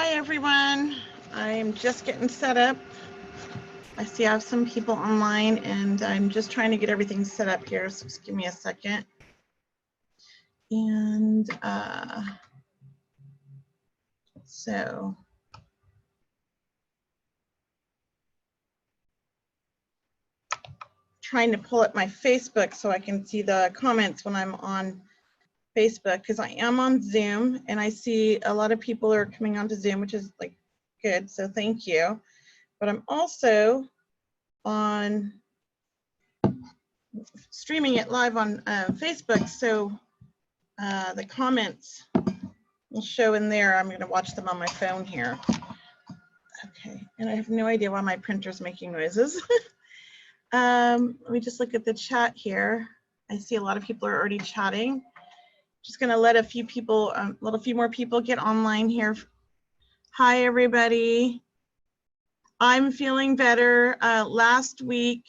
Hi everyone, I'm just getting set up. I see I have some people online and I'm just trying to get everything set up here, so just give me a second. And so trying to pull up my Facebook so I can see the comments when I'm on Facebook, because I am on Zoom and I see a lot of people are coming onto Zoom, which is like good, so thank you. But I'm also on streaming it live on Facebook, so the comments will show in there. I'm going to watch them on my phone here. Okay, and I have no idea why my printer's making noises. Let me just look at the chat here. I see a lot of people are already chatting. Just going to let a few people, let a few more people get online here. Hi, everybody. I'm feeling better. Last week,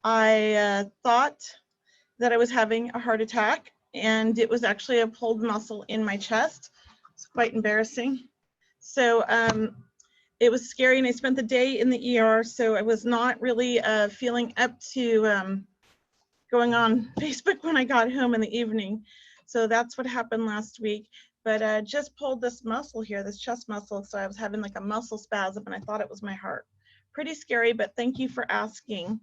I thought that I was having a heart attack, and it was actually a pulled muscle in my chest. It's quite embarrassing. So it was scary, and I spent the day in the ER, so I was not really feeling up to going on Facebook when I got home in the evening. So that's what happened last week. But just pulled this muscle here, this chest muscle, so I was having like a muscle spasm, and I thought it was my heart. Pretty scary, but thank you for asking.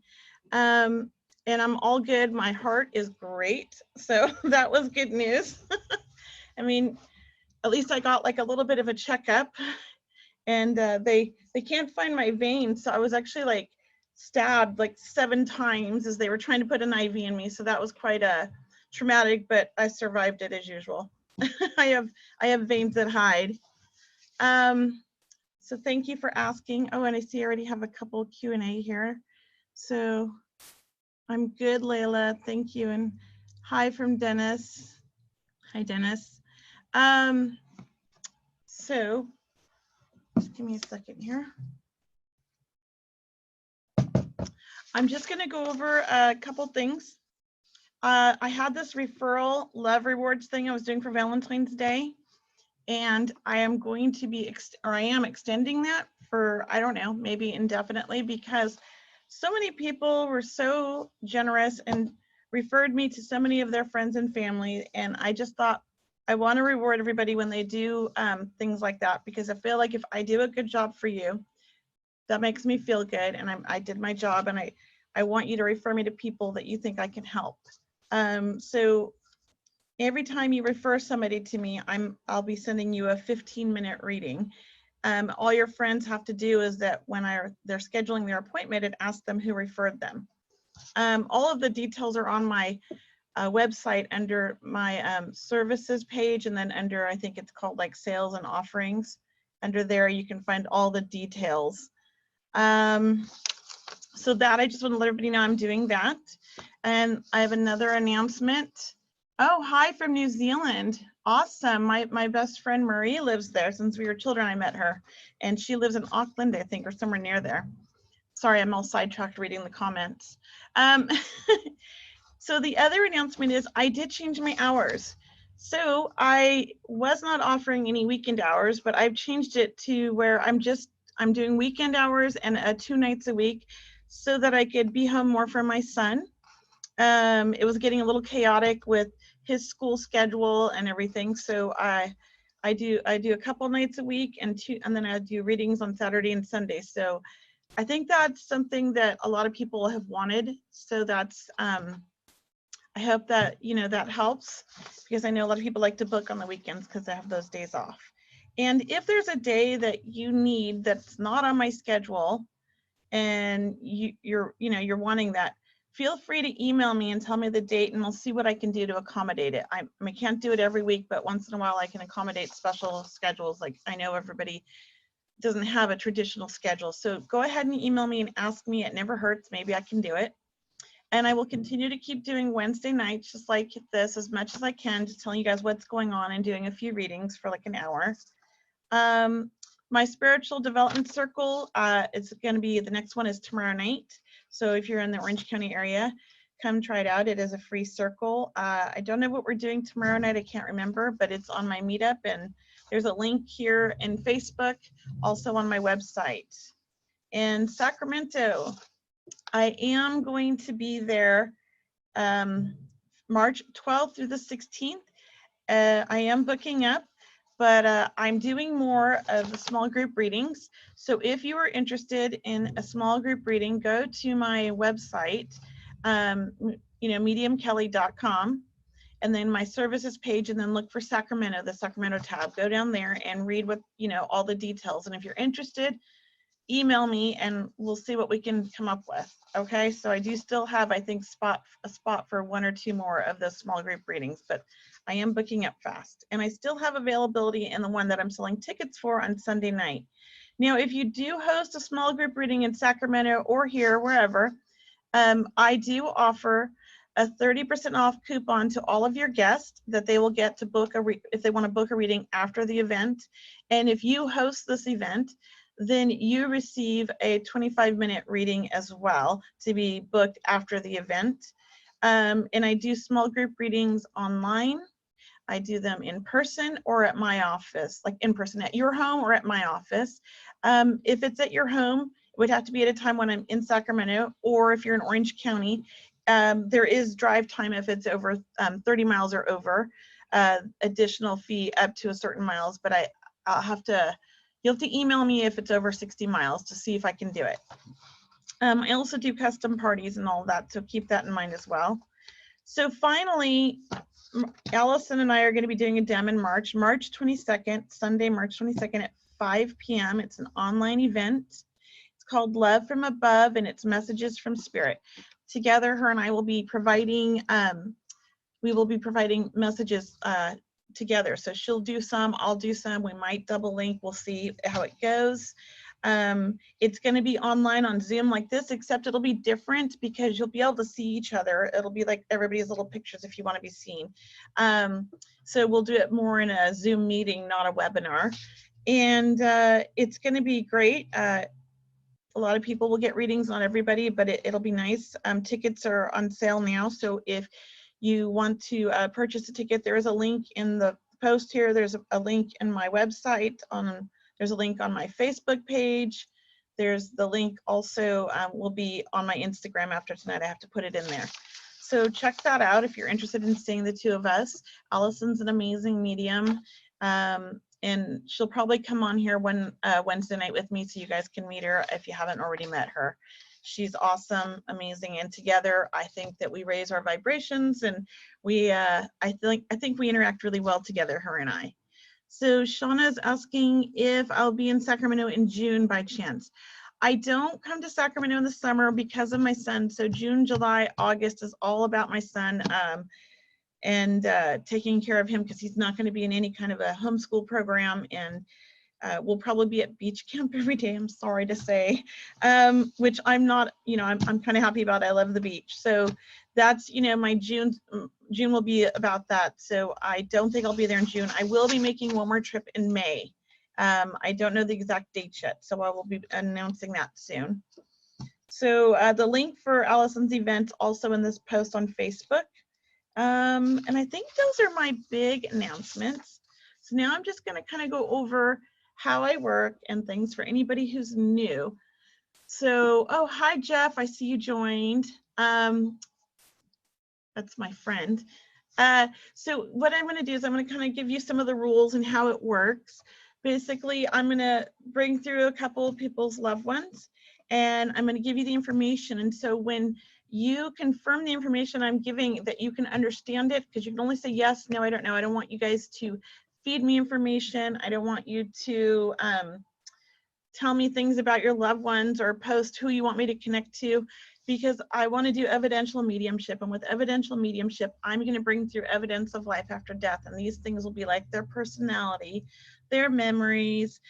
And I'm all good. My heart is great, so that was good news. I mean, at least I got like a little bit of a checkup, and they can't find my veins, so I was actually like stabbed like 7 times as they were trying to put an IV in me, so that was quite traumatic, but I survived it as usual. I have veins that hide. So thank you for asking. Oh, and I see I already have a couple Q&A here, so I'm good, Layla, thank you. And hi from Dennis. Hi, Dennis. So just give me a second here. I'm just gonna go over a couple things. I had this referral love rewards thing I was doing for Valentine's Day, and I am going to be, I am extending that for, I don't know, maybe indefinitely, because so many people were so generous and referred me to so many of their friends and family, and I just thought I want to reward everybody when they do things like that, because I feel like if I do a good job for you, that makes me feel good, and I did my job, and I want you to refer me to people that you think I can help. So every time you refer somebody to me, I'll be sending you a 15-minute reading. All your friends have to do is that when they're scheduling their appointment, it asks them who referred them. All of the details are on my website under my services page, and then under, I think it's called like sales and offerings. Under there, you can find all the details. So that, I just want to let everybody know I'm doing that. And I have another announcement. Oh, hi from New Zealand. Awesome. My best friend Marie lives there. Since we were children, I met her. And she lives in Auckland, I think, or somewhere near there. Sorry, I'm all sidetracked reading the comments. So the other announcement is I did change my hours. So I was not offering any weekend hours, but I've changed it to where I'm doing weekend hours and 2 nights a week, so that I could be home more for my son. It was getting a little chaotic with his school schedule and everything, so I do a couple nights a week, and then I do readings on Saturday and Sunday. So I think that's something that a lot of people have wanted. So that's I hope that, you know, that helps, because I know a lot of people like to book on the weekends because they have those days off. And if there's a day that you need that's not on my schedule, and you're wanting that, feel free to email me and tell me the date, and I'll see what I can do to accommodate it. I can't do it every week, but once in a while I can accommodate special schedules. Like, I know everybody doesn't have a traditional schedule, so go ahead and email me and ask me. It never hurts. Maybe I can do it. And I will continue to keep doing Wednesday nights just like this as much as I can, just telling you guys what's going on and doing a few readings for like an hour. My spiritual development circle, it's going to be, the next one is tomorrow night. So if you're in the Orange County area, come try it out. It is a free circle. I don't know what we're doing tomorrow night. I can't remember, but it's on my meetup, and There's a link here in Facebook, also on my website. In Sacramento, I am going to be there March 12th through the 16th. I am booking up, but I'm doing more of the small group readings. So if you are interested in a small group reading, go to my website, mediumkelly.com, and then my services page, and then look for Sacramento, the Sacramento tab. Go down there and read what, all the details. And if you're interested, email me and we'll see what we can come up with. Okay, so I do still have, I think, a spot for 1 or 2 more of those small group readings, but I am booking up fast. And I still have availability in the one that I'm selling tickets for on Sunday night. Now, if you do host a small group reading in Sacramento or here, wherever, I do offer a 30% off coupon to all of your guests that they will get to book if they want to book a reading after the event. And if you host this event, then you receive a 25-minute reading as well to be booked after the event. And I do small group readings online. I do them in person or at my office, like in person at your home or at my office. If it's at your home, it would have to be at a time when I'm in Sacramento, or if you're in Orange County, there is drive time if it's over 30 miles or over, additional fee up to a certain miles, but you'll have to email me if it's over 60 miles to see if I can do it. I also do custom parties and all that, so keep that in mind as well. So finally, Allison and I are going to be doing a dem in March 22nd, Sunday, March 22nd at 5 p.m. It's an online event. It's called Love from Above, and it's Messages from Spirit. Together, her and I will be providing, messages together. So she'll do some, I'll do some, we might double link, we'll see how it goes. It's going to be online on Zoom like this, except it'll be different because you'll be able to see each other. It'll be like everybody's little pictures if you want to be seen. So we'll do it more in a Zoom meeting, not a webinar. And it's going to be great. A lot of people will get readings, not everybody, but it'll be nice. Tickets are on sale now, so if you want to purchase a ticket, there is a link in the post here. There's a link in my website. There's a link on my Facebook page. There's the link also will be on my Instagram after tonight. I have to put it in there. So check that out if you're interested in seeing the 2 of us. Allison's an amazing medium. And she'll probably come on here Wednesday night with me so you guys can meet her if you haven't already met her. She's awesome, amazing, and together I think that we raise our vibrations, and I think we interact really well together, her and I. So Shauna's asking if I'll be in Sacramento in June by chance. I don't come to Sacramento in the summer because of my son. So June, July, August is all about my son and taking care of him because he's not going to be in any kind of a homeschool program, and we'll probably be at beach camp every day, I'm sorry to say, which I'm not, I'm kind of happy about. I love the beach. So that's, my June will be about that. So I don't think I'll be there in June. I will be making one more trip in May. I don't know the exact date yet, so I will be announcing that soon. So the link for Allison's event also in this post on Facebook. And I think those are my big announcements. So now I'm just going to kind of go over how I work and things for anybody who's new. So, oh, hi, Jeff. I see you joined. That's my friend. So what I'm going to do is I'm going to kind of give you some of the rules and how it works. Basically, I'm going to bring through a couple of people's loved ones, and I'm going to give you the information. And so when you confirm the information I'm giving, that you can understand it, because you can only say yes, no, I don't know. I don't want you guys to feed me information. I don't want you to tell me things about your loved ones or post who you want me to connect to, because I want to do evidential mediumship. And with evidential mediumship, I'm going to bring through evidence of life after death. And these things will be like their personality, their memories,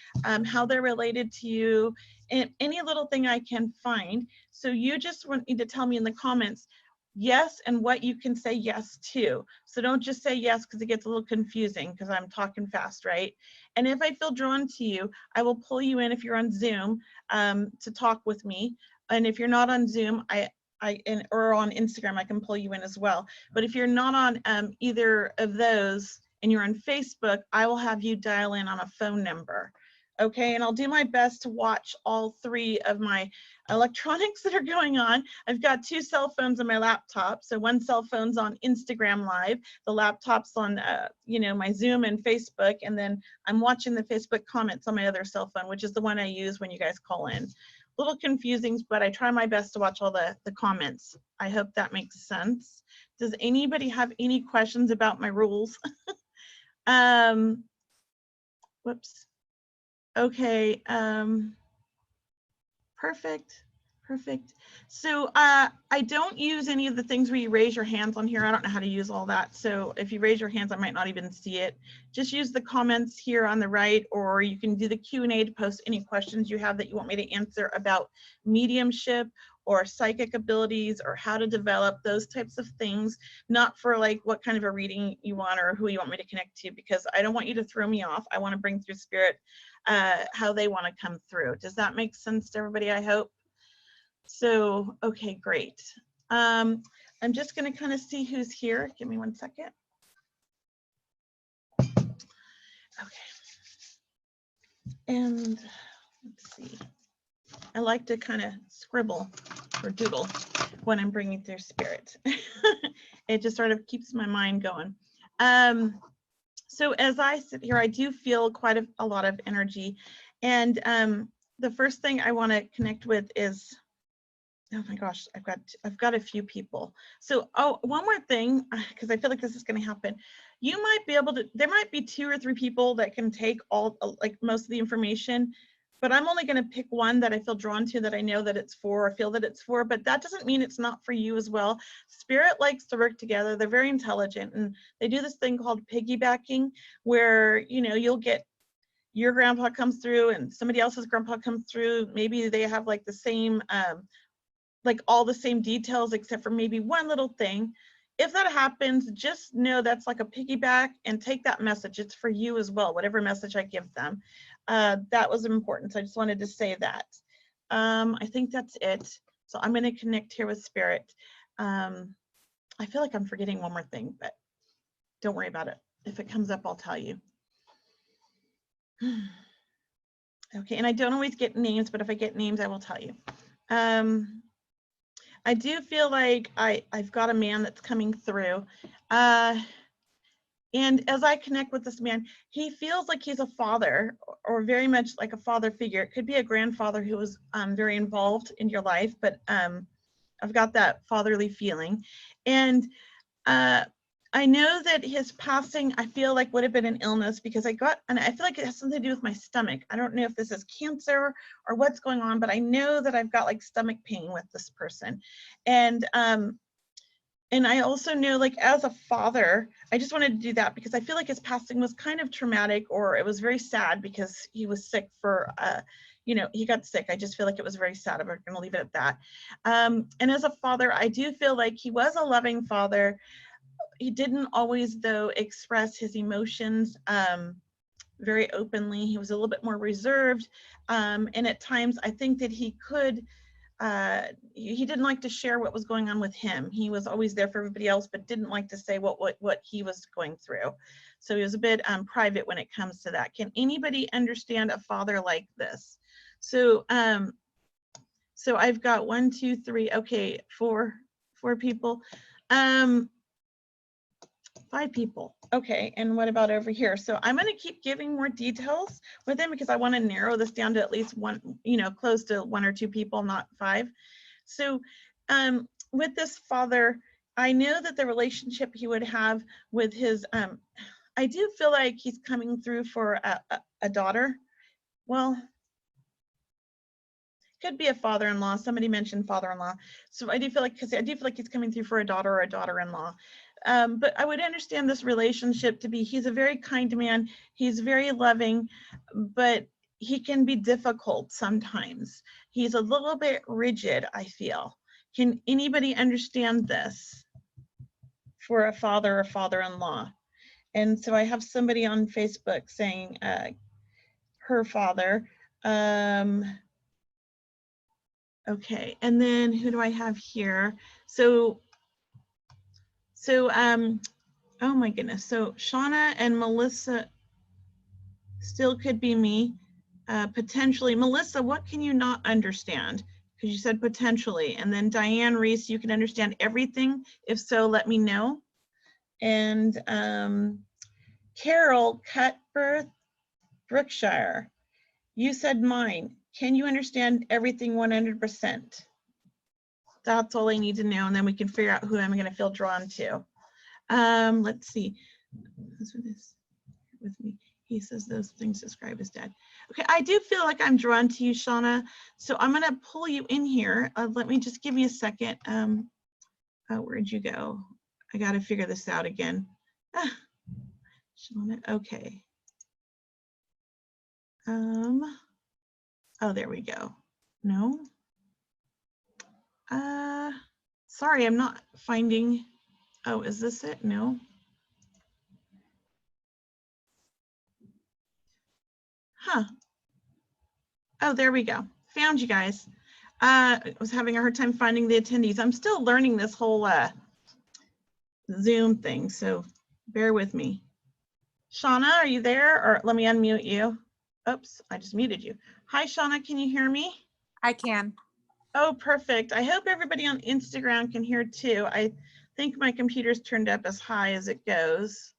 how they're related to you, and any little thing I can find. So you just want me to tell me in the comments yes and what you can say yes to. So don't just say yes, because it gets a little confusing because I'm talking fast, right? And if I feel drawn to you, I will pull you in if you're on Zoom to talk with me. And if you're not on Zoom, or on Instagram, I can pull you in as well. But if you're not on either of those, and you're on Facebook, I will have you dial in on a phone number. Okay, and I'll do my best to watch all 3 of my electronics that are going on. I've got 2 cell phones on my laptop. So one cell phone's on Instagram Live, the laptop's on, you know, my Zoom and Facebook, and then I'm watching the Facebook comments on my other cell phone, which is the one I use when you guys call in. A little confusing, but I try my best to watch all the comments. I hope that makes sense. Does anybody have any questions about my rules? Whoops. Okay, perfect. So I don't use any of the things where you raise your hands on here. I don't know how to use all that. So if you raise your hands, I might not even see it. Just use the comments here on the right, or you can do the Q&A to post any questions you have that you want me to answer about mediumship or psychic abilities or how to develop those types of things, not for like what kind of a reading you want or who you want me to connect to, because I don't want you to throw me off. I want to bring through spirit how they want to come through. Does that make sense to everybody, I hope? So, okay, great. I'm just going to kind of see who's here. Give me 1 second. Okay. And let's see. I like to kind of scribble or doodle when I'm bringing through spirit. It just sort of keeps my mind going. So as I sit here, I do feel quite a lot of energy. And the first thing I want to connect with is, oh my gosh, I've got a few people. So, oh, one more thing, because I feel like this is going to happen. You might be able to, there might be 2 or 3 people that can take all, like most of the information, but I'm only going to pick one that I feel drawn to, that I know that it's for, or feel that it's for, but that doesn't mean it's not for you as well. Spirit likes to work together. They're very intelligent, and they do this thing called piggybacking, where, you know, you'll get your grandpa comes through and somebody else's grandpa comes through. Maybe they have like the same, like all the same details except for maybe one little thing. If that happens, just know that's like a piggyback, and take that message. It's for you as well, whatever message I give them. That was important. So I just wanted to say that. I think that's it. So I'm going to connect here with spirit. I feel like I'm forgetting one more thing, but don't worry about it. If it comes up, I'll tell you. Okay, and I don't always get names, but if I get names, I will tell you. I do feel like I've got a man that's coming through. And as I connect with this man, he feels like he's a father, or very much like a father figure. It could be a grandfather who was very involved in your life, but I've got that fatherly feeling. And I know that his passing, I feel like would have been an illness, because and I feel like it has something to do with my stomach. I don't know if this is cancer or what's going on, but I know that I've got like stomach pain with this person. And I also know, like, as a father, I just wanted to do that because I feel like his passing was kind of traumatic, or it was very sad because he was sick for, you know, he got sick. I just feel like it was very sad. I'm going to leave it at that. And as a father, I do feel like he was a loving father. He didn't always, though, express his emotions very openly. He was a little bit more reserved. And at times, I think that he didn't like to share what was going on with him. He was always there for everybody else, but didn't like to say what he was going through. So he was a bit private when it comes to that. Can anybody understand a father like this? So, so I've got 1, 2, 3, okay, four people. 5 people. Okay, and what about over here? So I'm going to keep giving more details with him because I want to narrow this down to at least one, you know, close to 1 or 2 people, not 5. So with this father, I know that the relationship he would have with his, I do feel like he's coming through for a daughter. Well, could be a father-in-law. Somebody mentioned father-in-law. So I do feel like, because I do feel like he's coming through for a daughter or a daughter-in-law. But I would understand this relationship to be, he's a very kind man. He's very loving, but he can be difficult sometimes. He's a little bit rigid, I feel. Can anybody understand this for a father or father-in-law? And so I have somebody on Facebook saying her father. Okay, and then who do I have here? So Oh my goodness. So Shauna and Melissa still could be me, potentially. Melissa, what can you not understand? Because you said potentially. And then Diane Reese, you can understand everything. If so, let me know. And Carol Cutbirth Brookshire, you said mine. Can you understand everything 100%? That's all I need to know, and then we can figure out who I'm going to feel drawn to. Let's see. Husband is with me. He says those things describe his dad. Okay, I do feel like I'm drawn to you, Shauna. So I'm going to pull you in here. Let me just give me a second. Where'd you go? I got to figure this out again. Shauna, okay. Oh, there we go. No. Sorry, I'm not finding. Oh, is this it? No. Huh. Oh, there we go. Found you guys. I was having a hard time finding the attendees. I'm still learning this whole Zoom thing, so bear with me. Shauna, are you there? Or let me unmute you. Oops, I just muted you. Hi, Shauna, can you hear me? I can. Oh, perfect. I hope everybody on Instagram can hear too. I think my computer's turned up as high as it goes.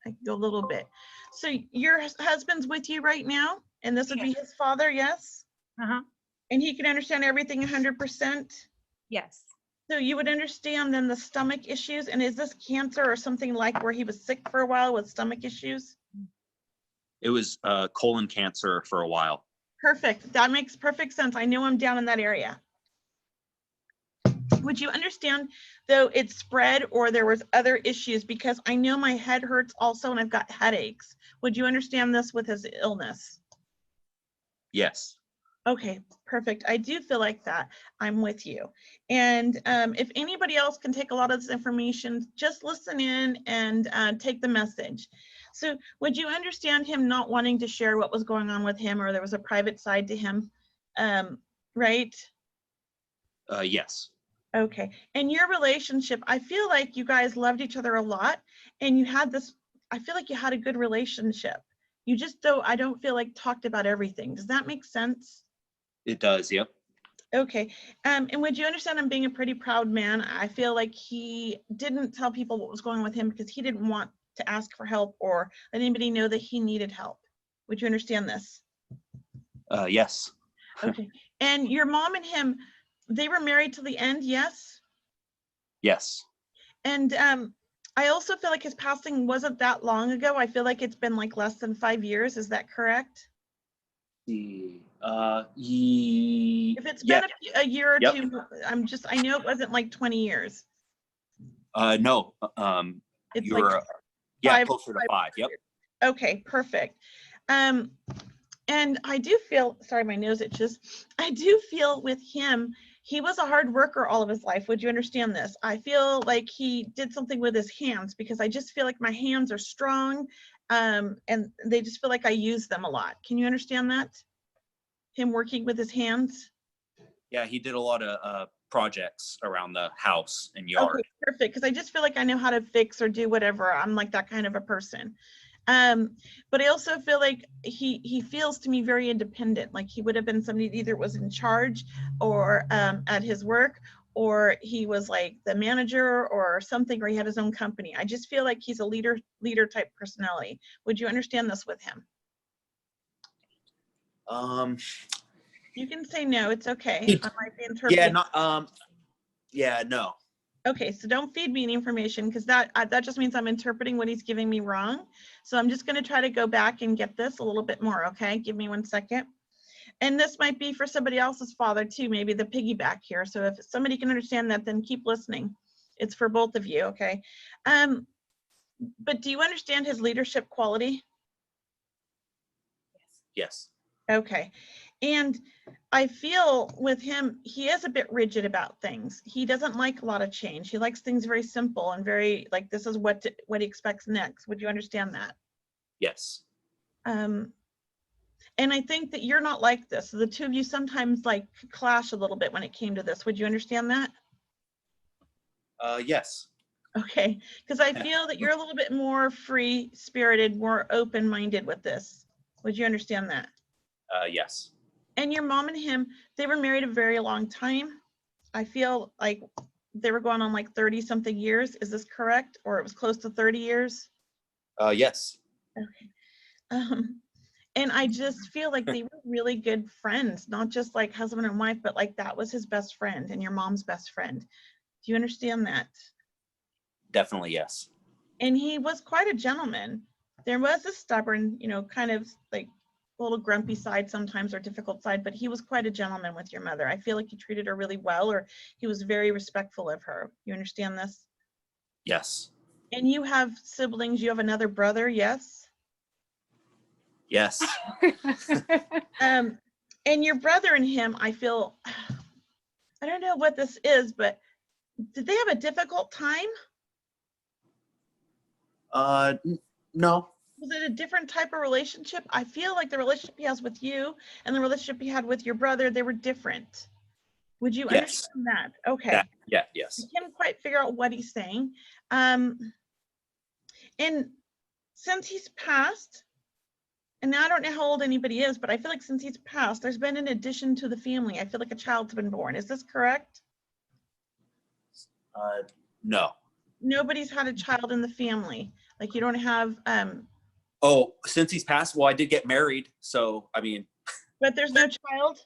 I can go a little bit. So your husband's with you right now, and this would be his father, yes? Uh-huh. And he can understand everything 100%? Yes. So you would understand then the stomach issues, and is this cancer or something like where he was sick for a while with stomach issues? It was colon cancer for a while. Perfect. That makes perfect sense. I know I'm down in that area. Would you understand though it spread or there was other issues? Because I know my head hurts also and I've got headaches. Would you understand this with his illness? Yes. Okay, perfect. I do feel like that. I'm with you. And if anybody else can take a lot of this information, just listen in and take the message. So would you understand him not wanting to share what was going on with him, or there was a private side to him, right? Yes. Okay. And your relationship, I feel like you guys loved each other a lot and you had this, I feel like you had a good relationship. You just I don't feel like talked about everything. Does that make sense? It does. Yep. Okay. And would you understand him being a pretty proud man? I feel like he didn't tell people what was going on with him because he didn't want to ask for help or let anybody know that he needed help. Would you understand this? Yes. Okay. And your mom and him, they were married till the end, yes? Yes. And I also feel like his passing wasn't that long ago. I feel like it's been like less than 5 years. Is that correct? If If it's been a year or Yep. two, I know it wasn't like 20 years. No. It's You're like yeah, five- closer to 5. Yep. Okay, perfect. And I do feel, sorry, my nose itches. I do feel with him, he was a hard worker all of his life. Would you understand this? I feel like he did something with his hands because I just feel like my hands are strong and they just feel like I use them a lot. Can you understand that? Him working with his hands? Yeah, he did a lot of projects around the house and yard. Okay, perfect. Because I just feel like I know how to fix or do whatever. I'm like that kind of a person. But I also feel like he feels to me very independent. Like he would have been somebody that either was in charge or at his work, or he was like the manager or something, or he had his own company. I just feel like he's a leader type personality. Would you understand this with him? You can say no, it's okay. I might be interpreting. Yeah, not yeah, no. Okay, so don't feed me any information because that just means I'm interpreting what he's giving me wrong. So I'm just going to try to go back and get this a little bit more, okay? Give me 1 second. And this might be for somebody else's father too, maybe the piggyback here. So if somebody can understand that, then keep listening. It's for both of you, okay? But do you understand his leadership quality? Yes. Okay. And I feel with him, he is a bit rigid about things. He doesn't like a lot of change. He likes things very simple and very like, this is what he expects next. Would you understand that? Yes. And I think that you're not like this. So the two of you sometimes like clash a little bit when it came to this. Would you understand that? Yes. Okay, because I feel that you're a little bit more free-spirited, more open-minded with this. Would you understand that? Yes. And your mom and him, they were married a very long time. I feel like they were going on like 30 something years. Is this correct? Or it was close to 30 years? Yes. Okay. And I just feel like they were really good friends, not just like husband and wife, but like that was his best friend and your mom's best friend. Do you understand that? Definitely yes. And he was quite a gentleman. There was a stubborn, kind of like a little grumpy side sometimes or difficult side, but he was quite a gentleman with your mother. I feel like he treated her really well, or he was very respectful of her. You understand this? Yes. And you have siblings. You have another brother, yes? Yes. And your brother and him, I feel, I don't know what this is, but did they have a difficult time? No. Was it a different type of relationship? I feel like the relationship he has with you and the relationship he had with your brother, they were different. Would you Yes. understand that? Okay. Yeah. I Yes. can't quite figure out what he's saying. And since he's passed, and now I don't know how old anybody is, but I feel like since he's passed, there's been an addition to the family. I feel like a child's been born. Is this correct? No. Nobody's had a child in the family. Like you don't have, Oh, since he's passed, well, I did get married. So, I mean, but there's no child?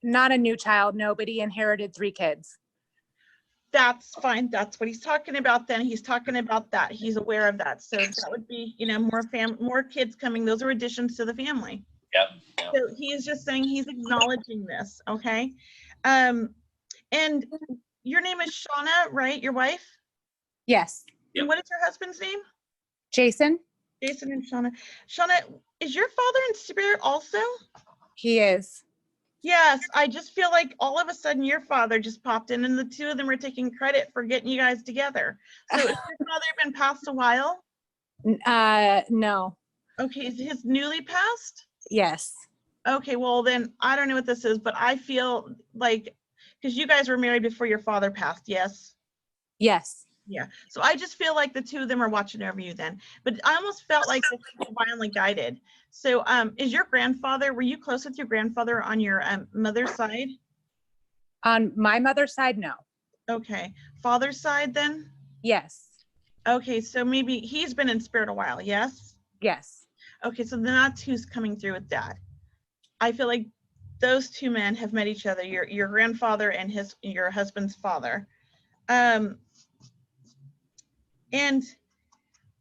Not a new child, no, but he inherited 3 kids. That's fine. That's what he's talking about then. He's talking about that. He's aware of that. So that would be, more kids coming. Those are additions to the family. Yep. So he is just saying he's acknowledging this, okay? And your name is Shauna, right? Your wife? Yes. Yep. And what is your husband's name? Jason, Jason and Shauna. Shauna, is your father in spirit also? he is. Yes, I just feel like all of a sudden your father just popped in and the two of them are taking credit for getting you guys together. So has your father been passed a while? No. Okay, is his newly passed? Yes. Okay, well then, I don't know what this is, but I feel like, because you guys were married before your father passed, yes? Yes. Yeah, so I just feel like the two of them are watching over you then. But I almost felt like this was divinely guided. So is your grandfather, were you close with your grandfather on your mother's side? On my mother's side, no. Okay, father's side then? Yes. Okay, so maybe he's been in spirit a while, yes? Yes. Okay, so then that's who's coming through with that. I feel like those two men have met each other, your grandfather and your husband's father. And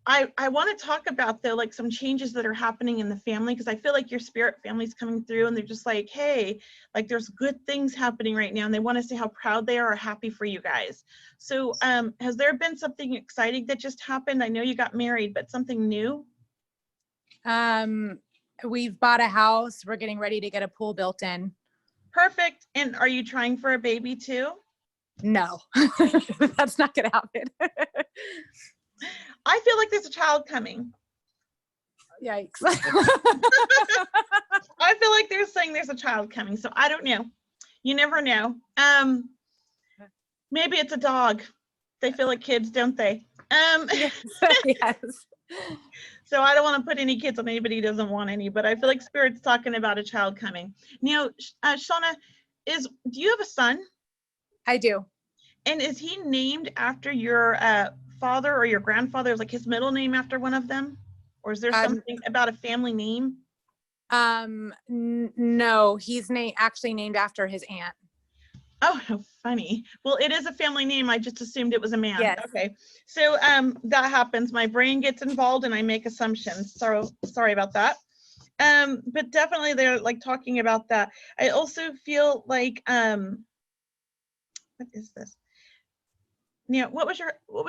I want to talk about though, like some changes that are happening in the family, because I feel like your spirit family's coming through and they're just like, hey, like there's good things happening right now and they want to say how proud they are or happy for you guys. So has there been something exciting that just happened? I know you got married, but something new? We've bought a house. We're getting ready to get a pool built in. Perfect. And are you trying for a baby too? No, that's not gonna happen. I feel like there's a child coming. Yikes. I feel like they're saying there's a child coming, so I don't know. You never know. Maybe it's a dog. They feel like kids, don't they? Yes. So I don't want to put any kids on anybody who doesn't want any, but I feel like Spirit's talking about a child coming. Now, Shauna, do you have a son? I do. And is he named after your father or your grandfather? Is like his middle name after one of them? Or is there something about a family name? No, he's actually named after his aunt. Oh, how funny. Well, it is a family name. I just assumed it was a man. Yes. Okay. So that happens. My brain gets involved and I make assumptions. So sorry about that. But definitely they're like talking about that. I also feel like what is this? Now, what was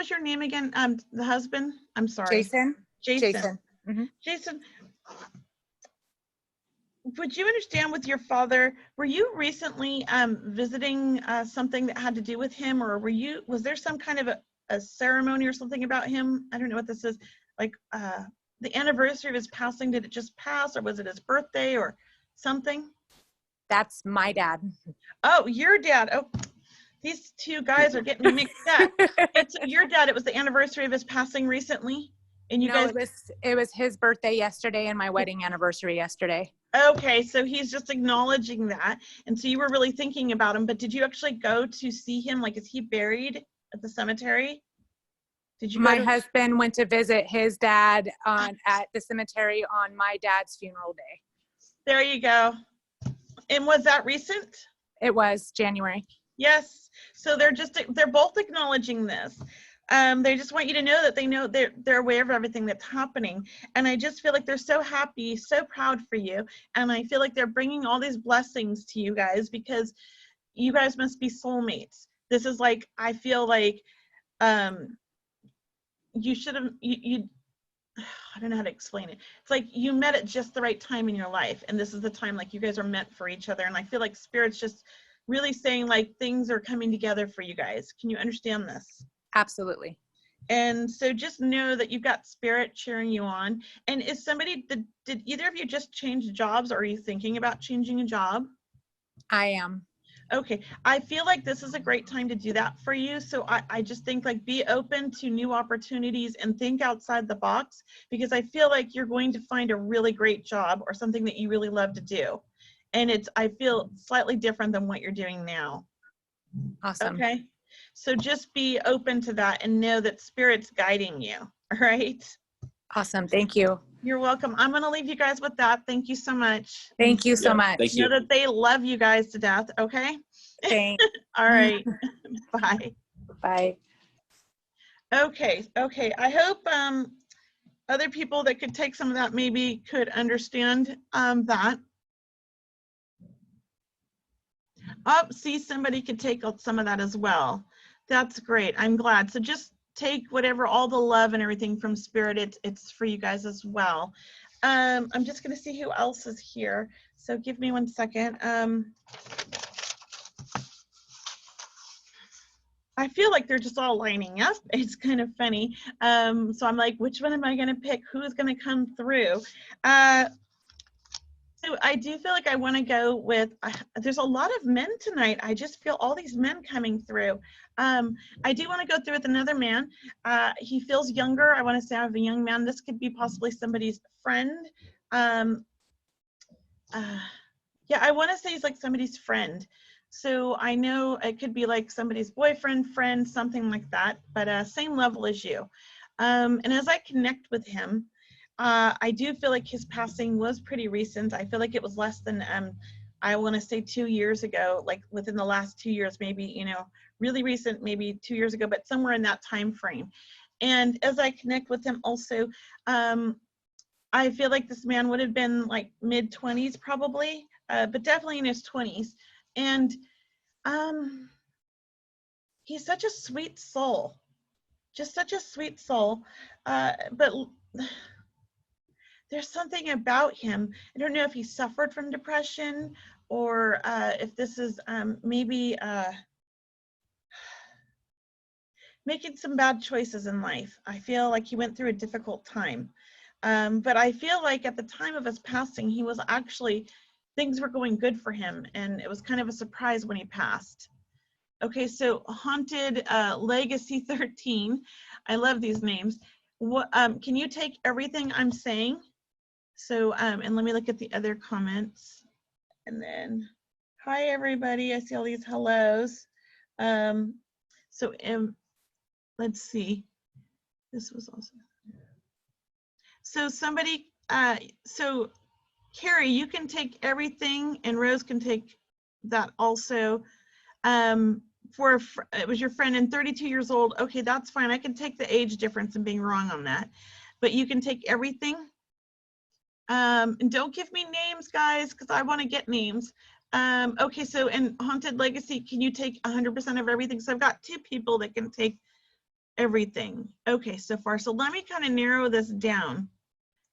your name again? The husband? I'm sorry. Jason. Jason. Mm-hmm. Jason, would you understand with your father, were you recently visiting something that had to do with him, or was there some kind of a ceremony or something about him? I don't know what this is, like the anniversary of his passing, did it just pass, or was it his birthday or something? That's my dad. Oh, your dad. Oh, These two guys are getting me mixed up. It's your dad. It was the anniversary of his passing recently. And you No, guys, it was his birthday yesterday and my wedding anniversary yesterday. okay, so he's just acknowledging that. And so you were really thinking about him, but did you actually go to see him? Like, is he buried at the cemetery? Did you go My to, husband went to visit his dad at the cemetery on my dad's funeral day. there you go. And was that recent? It was January. Yes. So they're both acknowledging this. They just want you to know that they know they're aware of everything that's happening. And I just feel like they're so happy, so proud for you. And I feel like they're bringing all these blessings to you guys because you guys must be soulmates. This is like, I feel like you should have, I don't know how to explain it. It's like you met at just the right time in your life. And this is the time like you guys are meant for each other. And I feel like Spirit's just really saying like things are coming together for you guys. Can you understand this? Absolutely. And so just know that you've got Spirit cheering you on. And is somebody, did either of you just change jobs, or are you thinking about changing a job? I am. Okay, I feel like this is a great time to do that for you. So I just think like be open to new opportunities and think outside the box, because I feel like you're going to find a really great job or something that you really love to do. And I feel slightly different than what you're doing now. Awesome. Okay. So just be open to that and know that Spirit's guiding you. All right. Awesome. Thank you. You're welcome. I'm going to leave you guys with that. Thank you so much. Thank you so Yeah, much. thank Know you. that they love you guys to death. Okay. Thanks. All right. Bye. Bye. Okay. Okay. I hope other people that could take some of that maybe could understand that. Oh, see, somebody could take some of that as well. That's great. I'm glad. So just take whatever, all the love and everything from Spirit. It's for you guys as well. I'm just going to see who else is here. So give me 1 second. I feel like they're just all lining up. It's kind of funny. So I'm like, which one am I going to pick? Who's going to come through? So I do feel like I want to go with, there's a lot of men tonight. I just feel all these men coming through. I do want to go through with another man. He feels younger. I want to say I have a young man. This could be possibly somebody's friend. Yeah, I want to say he's like somebody's friend. So I know it could be like somebody's boyfriend, friend, something like that, but same level as you. And as I connect with him, I do feel like his passing was pretty recent. I feel like it was less than, I want to say 2 years ago, like within the last 2 years, maybe, you know, really recent, maybe 2 years ago, but somewhere in that time frame. And as I connect with him also, I feel like this man would have been like mid-20s probably, but definitely in his 20s. And he's such a sweet soul, just such a sweet soul. But there's something about him. I don't know if he suffered from depression or if this is maybe making some bad choices in life. I feel like he went through a difficult time. But I feel like at the time of his passing, he was actually, things were going good for him. And it was kind of a surprise when he passed. Okay, so Haunted Legacy 13. I love these names. What, can you take everything I'm saying? So, and let me look at the other comments. And then, hi everybody, I see all these hellos. So let's see, this was awesome. So somebody, so Carrie, you can take everything and Rose can take that also. It was your friend and 32 years old. Okay, that's fine. I can take the age difference and being wrong on that, but you can take everything. And don't give me names, guys, because I want to get names. Okay, so in Haunted Legacy, can you take 100% of everything? So I've got 2 people that can take everything. Okay, so far. So let me kind of narrow this down.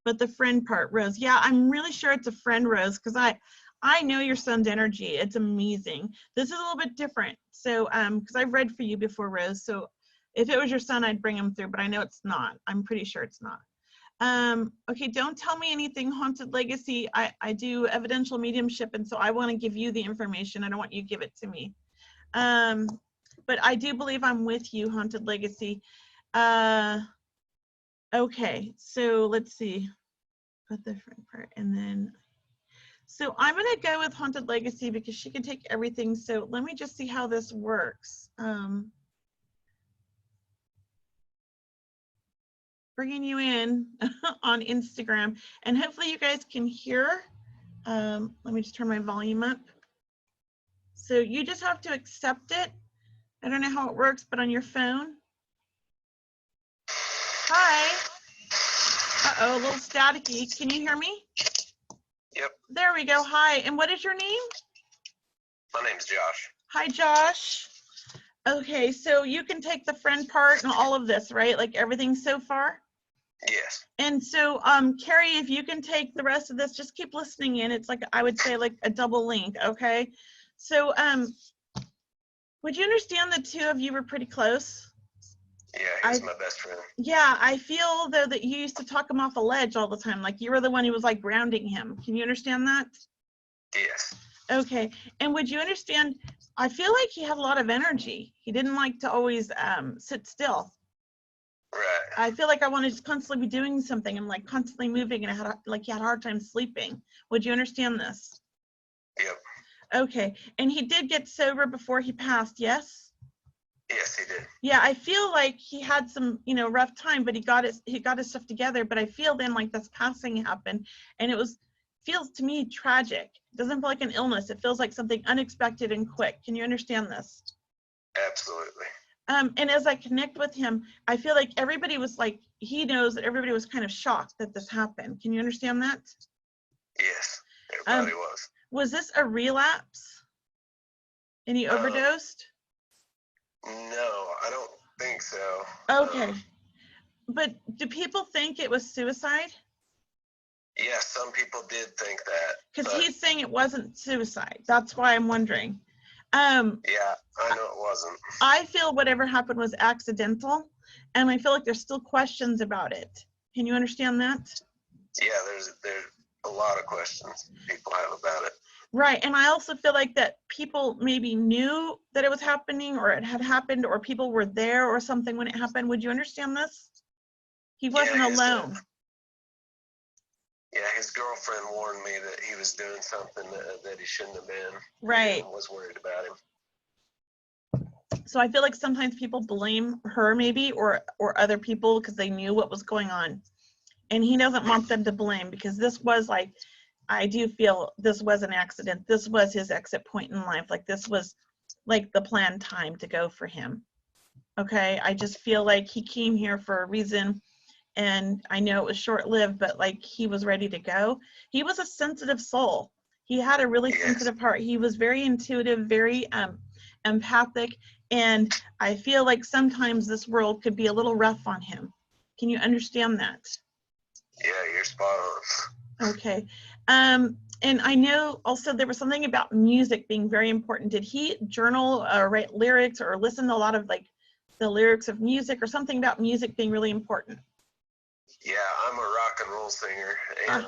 But the friend part, Rose. Yeah, I'm really sure it's a friend, Rose, because I know your son's energy. It's amazing. This is a little bit different. So, because I've read for you before, Rose. So if it was your son, I'd bring him through, but I know it's not. I'm pretty sure it's not. Okay, don't tell me anything, Haunted Legacy. I do evidential mediumship, and so I want to give you the information. I don't want you to give it to me. but I do believe I'm with you, Haunted Legacy. Okay, so let's see. Put the front part and then. So I'm going to go with Haunted Legacy because she can take everything. So let me just see how this works. Bringing you in on Instagram, and hopefully you guys can hear. Let me just turn my volume up. So you just have to accept it. I don't know how it works, but on your phone. Hi. Uh-oh, a little staticky. Can you hear me? Yep. There we go. Hi. And what is your name? My name's Josh. Hi, Josh. Okay, so you can take the friend part and all of this, right? Like everything so far? Yes. And so, Carrie, if you can take the rest of this, just keep listening in. It's like, I would say like a double link, okay? So, would you understand the two of you were pretty close? Yeah, he's my best friend. Yeah, I feel though that you used to talk him off a ledge all the time. Like you were the one who was like grounding him. Can you understand that? Yes. Okay, and would you understand, I feel like he had a lot of energy. He didn't like to always sit still. Right. I feel like I want to just constantly be doing something and like constantly moving, and I had like he had a hard time sleeping. Would you understand this? Yep. Okay, and he did get sober before he passed, yes? Yes, he did. Yeah, I feel like he had some, you know, rough time, but he got his stuff together. But I feel then like this passing happened, and it feels to me tragic. It doesn't feel like an illness. It feels like something unexpected and quick. Can you understand this? Absolutely. And as I connect with him, I feel like everybody was like, he knows that everybody was kind of shocked that this happened. Can you understand that? Yes, everybody was. Was this a relapse? And he overdosed? No, I don't think so. Okay. But do people think it was suicide? Yeah, some people did think that. Because but he's saying it wasn't suicide. That's why I'm wondering. yeah, I know it wasn't. I feel whatever happened was accidental, and I feel like there's still questions about it. Can you understand that? Yeah, there's a lot of questions people have about it. Right, and I also feel like that people maybe knew that it was happening, or it had happened, or people were there or something when it happened. Would you understand this? He wasn't alone. Yeah, his girlfriend warned me that he was doing something that he shouldn't have been. Right. I was worried about him. So I feel like sometimes people blame her maybe or other people because they knew what was going on. And he doesn't want them to blame, because this was like, I do feel this was an accident. This was his exit point in life. Like this was like the planned time to go for him. Okay, I just feel like he came here for a reason, and I know it was short-lived, but like he was ready to go. He was a sensitive soul. He had a really sensitive heart. He was very intuitive, very empathic, and I feel like sometimes this world could be a little rough on him. Can you understand that? Yeah, you're spot on. Okay. And I know also there was something about music being very important. Did he journal or write lyrics or listen to a lot of like the lyrics of music, or something about music being really important? Yeah, I'm a rock and roll singer, and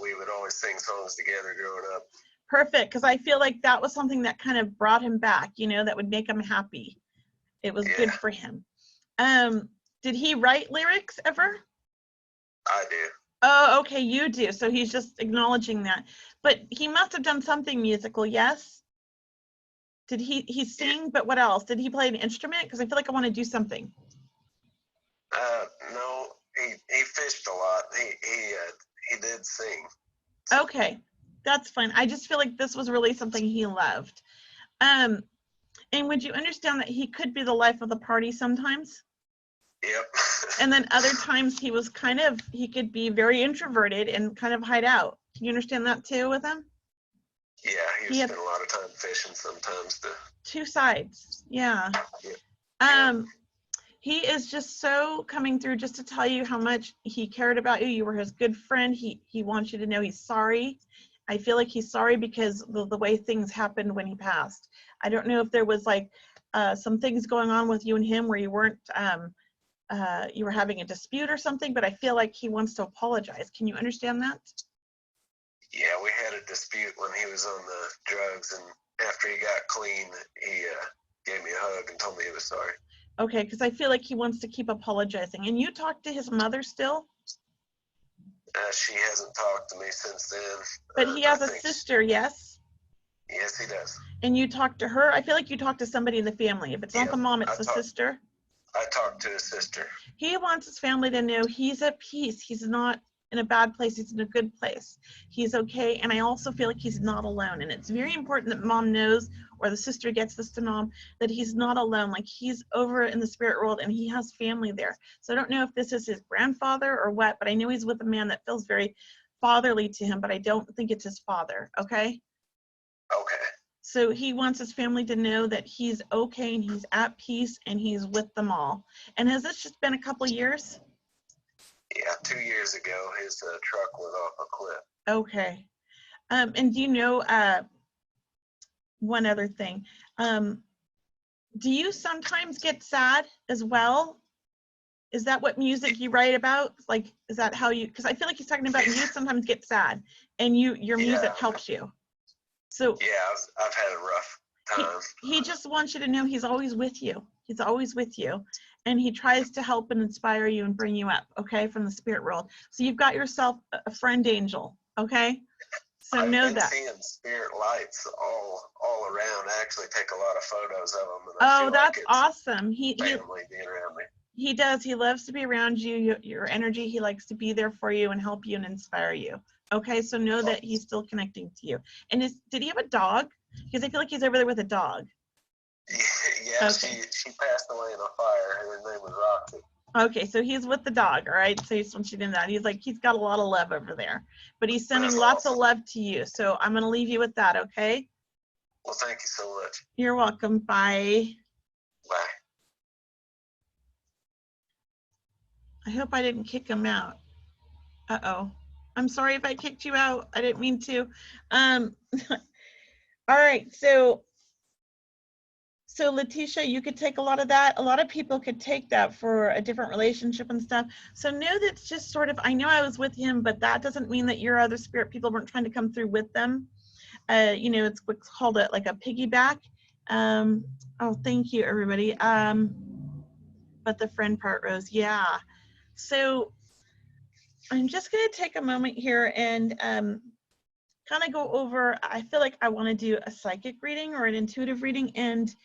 we would always sing songs together growing up. Perfect, because I feel like that was something that kind of brought him back, you know, that would make him happy. It was good for him. Did he write lyrics ever? I do. Oh, okay, you do. So he's just acknowledging that. But he must have done something musical, yes? Did he sing, but what else? Did he play an instrument? Because I feel like I want to do something. No, he fished a lot. He did sing. Okay, that's fine. I just feel like this was really something he loved. And would you understand that he could be the life of the party sometimes? Yep. And then other times he could be very introverted and kind of hide out. Can you understand that too with him? Yeah, he would spend a lot of time fishing sometimes. Two sides, yeah. He is just so coming through just to tell you how much he cared about you. You were his good friend. He wants you to know he's sorry. I feel like he's sorry because the way things happened when he passed. I don't know if there was like some things going on with you and him where you weren't, you were having a dispute or something, but I feel like he wants to apologize. Can you understand that? Yeah, we had a dispute when he was on the drugs, and after he got clean, he gave a hug and told me he was sorry. Okay, because I feel like he wants to keep apologizing. And you talk to his mother still? She hasn't talked to me since then. But he has I a think sister, yes? Yes, he does. And you talk to her? I feel like you talk to somebody in the family. If it's not Yeah, the mom, it's I the talk- sister. I talked to his sister. He wants his family to know he's at peace. He's not in a bad place. He's in a good place. He's okay. And I also feel like he's not alone. And it's very important that mom knows, or the sister gets this to mom, that he's not alone. Like, he's over in the spirit world and he has family there. So I don't know if this is his grandfather or what, but I know he's with a man that feels very fatherly to him, but I don't think it's his father. Okay. Okay. So he wants his family to know that he's okay and he's at peace and he's with them all. And has this just been a couple years? Yeah, 2 years ago, his truck went off a cliff. Okay. And do you know, one other thing, do you sometimes get sad as well? Is that what music you write about? Like, is that how you, because I feel like he's talking about you sometimes get sad and your music Yeah. helps you. So Yeah, I've had a rough time. he just wants you to know he's always with you. He's always with you. And he tries to help and inspire you and bring you up, okay, from the spirit world. So you've got yourself a friend angel, okay? So I've know been that. seeing spirit lights all around. I actually take a lot of photos of them. And I Oh, feel that's like it's awesome. He family being around me. He does. He loves to be around you, your energy. He likes to be there for you and help you and inspire you. Okay, so know that he's still connecting to you. And did he have a dog? Because I feel like he's over there with a dog. Yeah, Okay. she passed away in a fire. Her name was Roxy. Okay, so he's with the dog, all right? So he just wants you to know that. He's got a lot of love over there. But he's sending That's lots of awesome. love to you. So I'm going to leave you with that, okay? Well, thank you so much. You're welcome. Bye. Bye. I hope I didn't kick him out. Uh-oh. I'm sorry if I kicked you out. I didn't mean to. All right, so Letitia, you could take a lot of that. A lot of people could take that for a different relationship and stuff. So know that's just sort of, I know I was with him, but that doesn't mean that your other spirit people weren't trying to come through with them. You know, it's what's called like a piggyback. Oh, thank you, everybody. But the friend part, Rose, yeah. So I'm just going to take a moment here and kind of go over, I feel like I want to do a psychic reading or an intuitive reading. And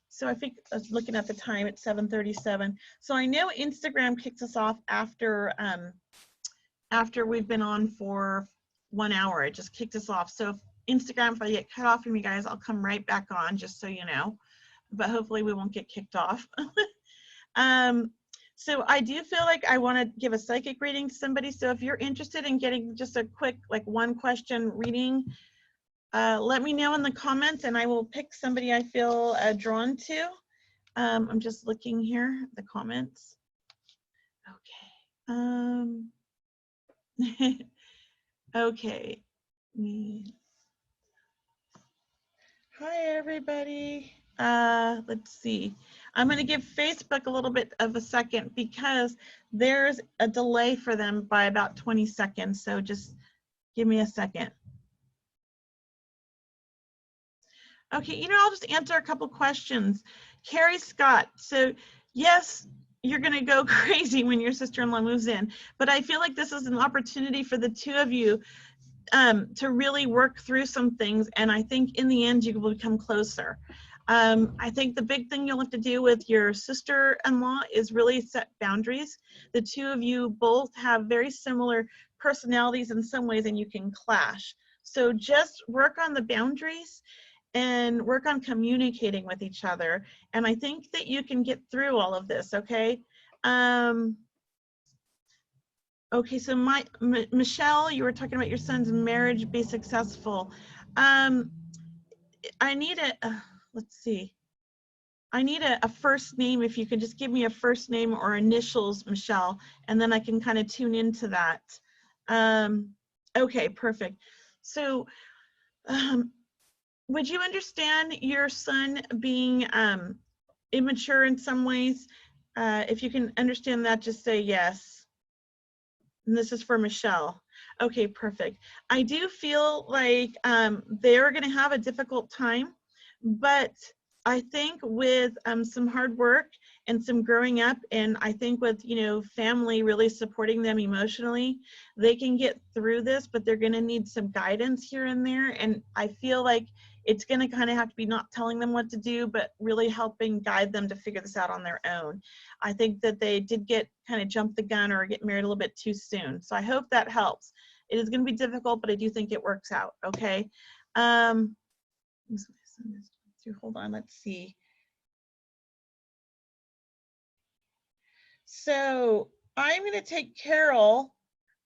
so I think I was looking at the time at 7:37. So I know Instagram kicks us off after we've been on for 1 hour. It just kicked us off. So if Instagram, if I get cut off from you guys, I'll come right back on, just so you know. But hopefully we won't get kicked off. So I do feel like I want to give a psychic reading to somebody. So if you're interested in getting just a quick, like, 1 question reading, let me know in the comments and I will pick somebody I feel drawn to. I'm just looking here, the comments. Okay. Okay. Hi, everybody. Let's see. I'm going to give Facebook a little bit of a second because there's a delay for them by about 20 seconds. So just give me a second. Okay, you know, I'll just answer a couple questions. Carrie Scott, so yes, you're going to go crazy when your sister-in-law moves in, but I feel like this is an opportunity for the two of you to really work through some things, and I think in the end you will become closer. I think the big thing you'll have to do with your sister-in-law is really set boundaries. The two of you both have very similar personalities in some ways, and you can clash. So just work on the boundaries and work on communicating with each other. And I think that you can get through all of this, okay? Okay, so Michelle, you were talking about your son's marriage be successful. I need let's see. I need a first name. If you could just give me a first name or initials, Michelle, and then I can kind of tune into that. Okay, perfect. So, would you understand your son being immature in some ways? If you can understand that, just say yes. And this is for Michelle. Okay, perfect. I do feel like they're going to have a difficult time, but I think with some hard work and some growing up, and I think with, you know, family really supporting them emotionally, they can get through this, but they're going to need some guidance here and there. And I feel like it's going to kind of have to be not telling them what to do, but really helping guide them to figure this out on their own. I think that they did get kind of jump the gun or get married a little bit too soon. So I hope that helps. It is going to be difficult, but I do think it works out. Okay. Hold on, let's see. So I'm going to take Carol.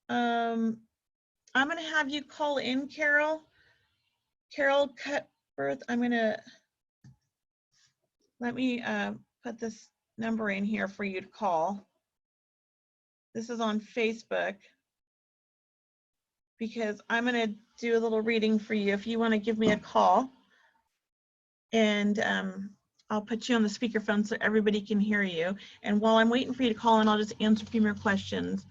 I'm going to have you call in, Carol. Carol Cutbirth. I'm going to let me put this number in here for you to call. This is on Facebook because I'm going to do a little reading for you if you want to give me a call. And I'll put you on the speakerphone so everybody can hear you. And while I'm waiting for you to call in, I'll just answer a few more questions.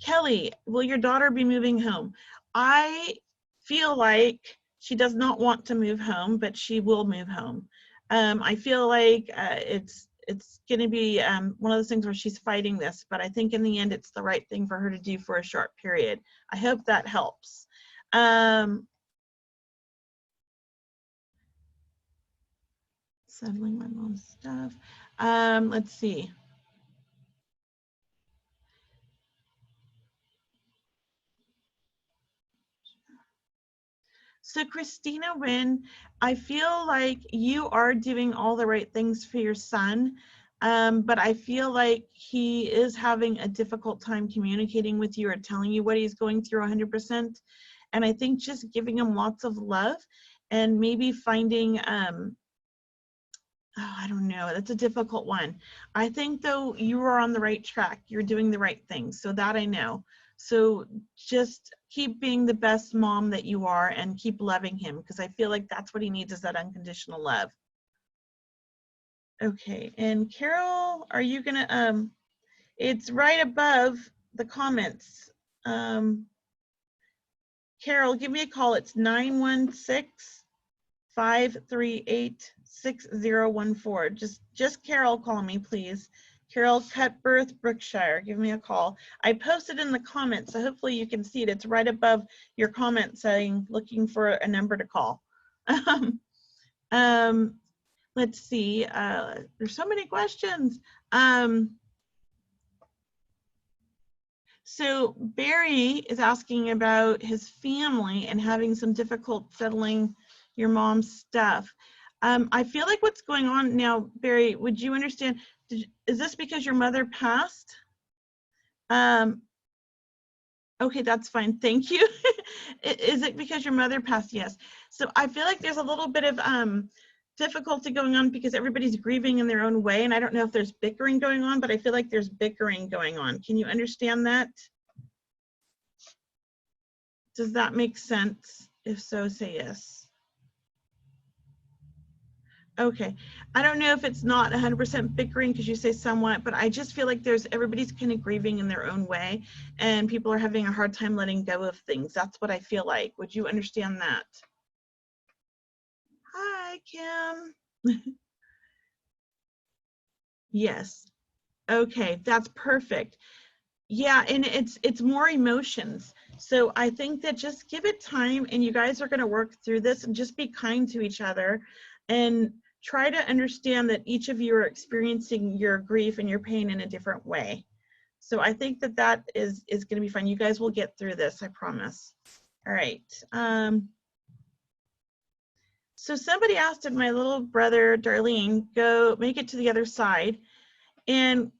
Kelly, will your daughter be moving home? I feel like she does not want to move home, but she will move home. I feel like it's going to be one of those things where she's fighting this, but I think in the end it's the right thing for her to do for a short period. I hope that helps. Settling my mom's stuff. Let's see. So Christina Wynn, I feel like you are doing all the right things for your son, but I feel like he is having a difficult time communicating with you or telling you what he's going through 100%. And I think just giving him lots of love and maybe finding, I don't know, that's a difficult one. I think though you are on the right track. You're doing the right things, so that I know. So just keep being the best mom that you are and keep loving him, because I feel like that's what he needs, is that unconditional love. Okay, and Carol, are you gonna, it's right above the comments. Carol, give me a call. It's 916-538-6014. Just Carol, call me, please. Carol Cutbirth, Brookshire. Give me a call. I posted in the comments, so hopefully you can see it. It's right above your comment saying, looking for a number to call. Let's see. There's so many questions. So Barry is asking about his family and having some difficult settling your mom's stuff. I feel like what's going on now, Barry, would you understand, is this because your mother passed? Okay, that's fine, thank you. Is it because your mother passed? Yes. So I feel like there's a little bit of difficulty going on because everybody's grieving in their own way, and I don't know if there's bickering going on, but I feel like there's bickering going on. Can you understand that? Does that make sense? If so, say yes. Okay, I don't know if it's not 100% bickering because you say somewhat, but I just feel like everybody's kind of grieving in their own way and people are having a hard time letting go of things. That's what I feel like. Would you understand that? Hi, Kim. Yes. Okay, that's perfect. Yeah, and it's more emotions. So I think that just give it time and you guys are going to work through this and just be kind to each other and try to understand that each of you are experiencing your grief and your pain in a different way. So I think that that is going to be fun. You guys will get through this, I promise. All right. So somebody asked if my little brother, Darlene, go make it to the other side. And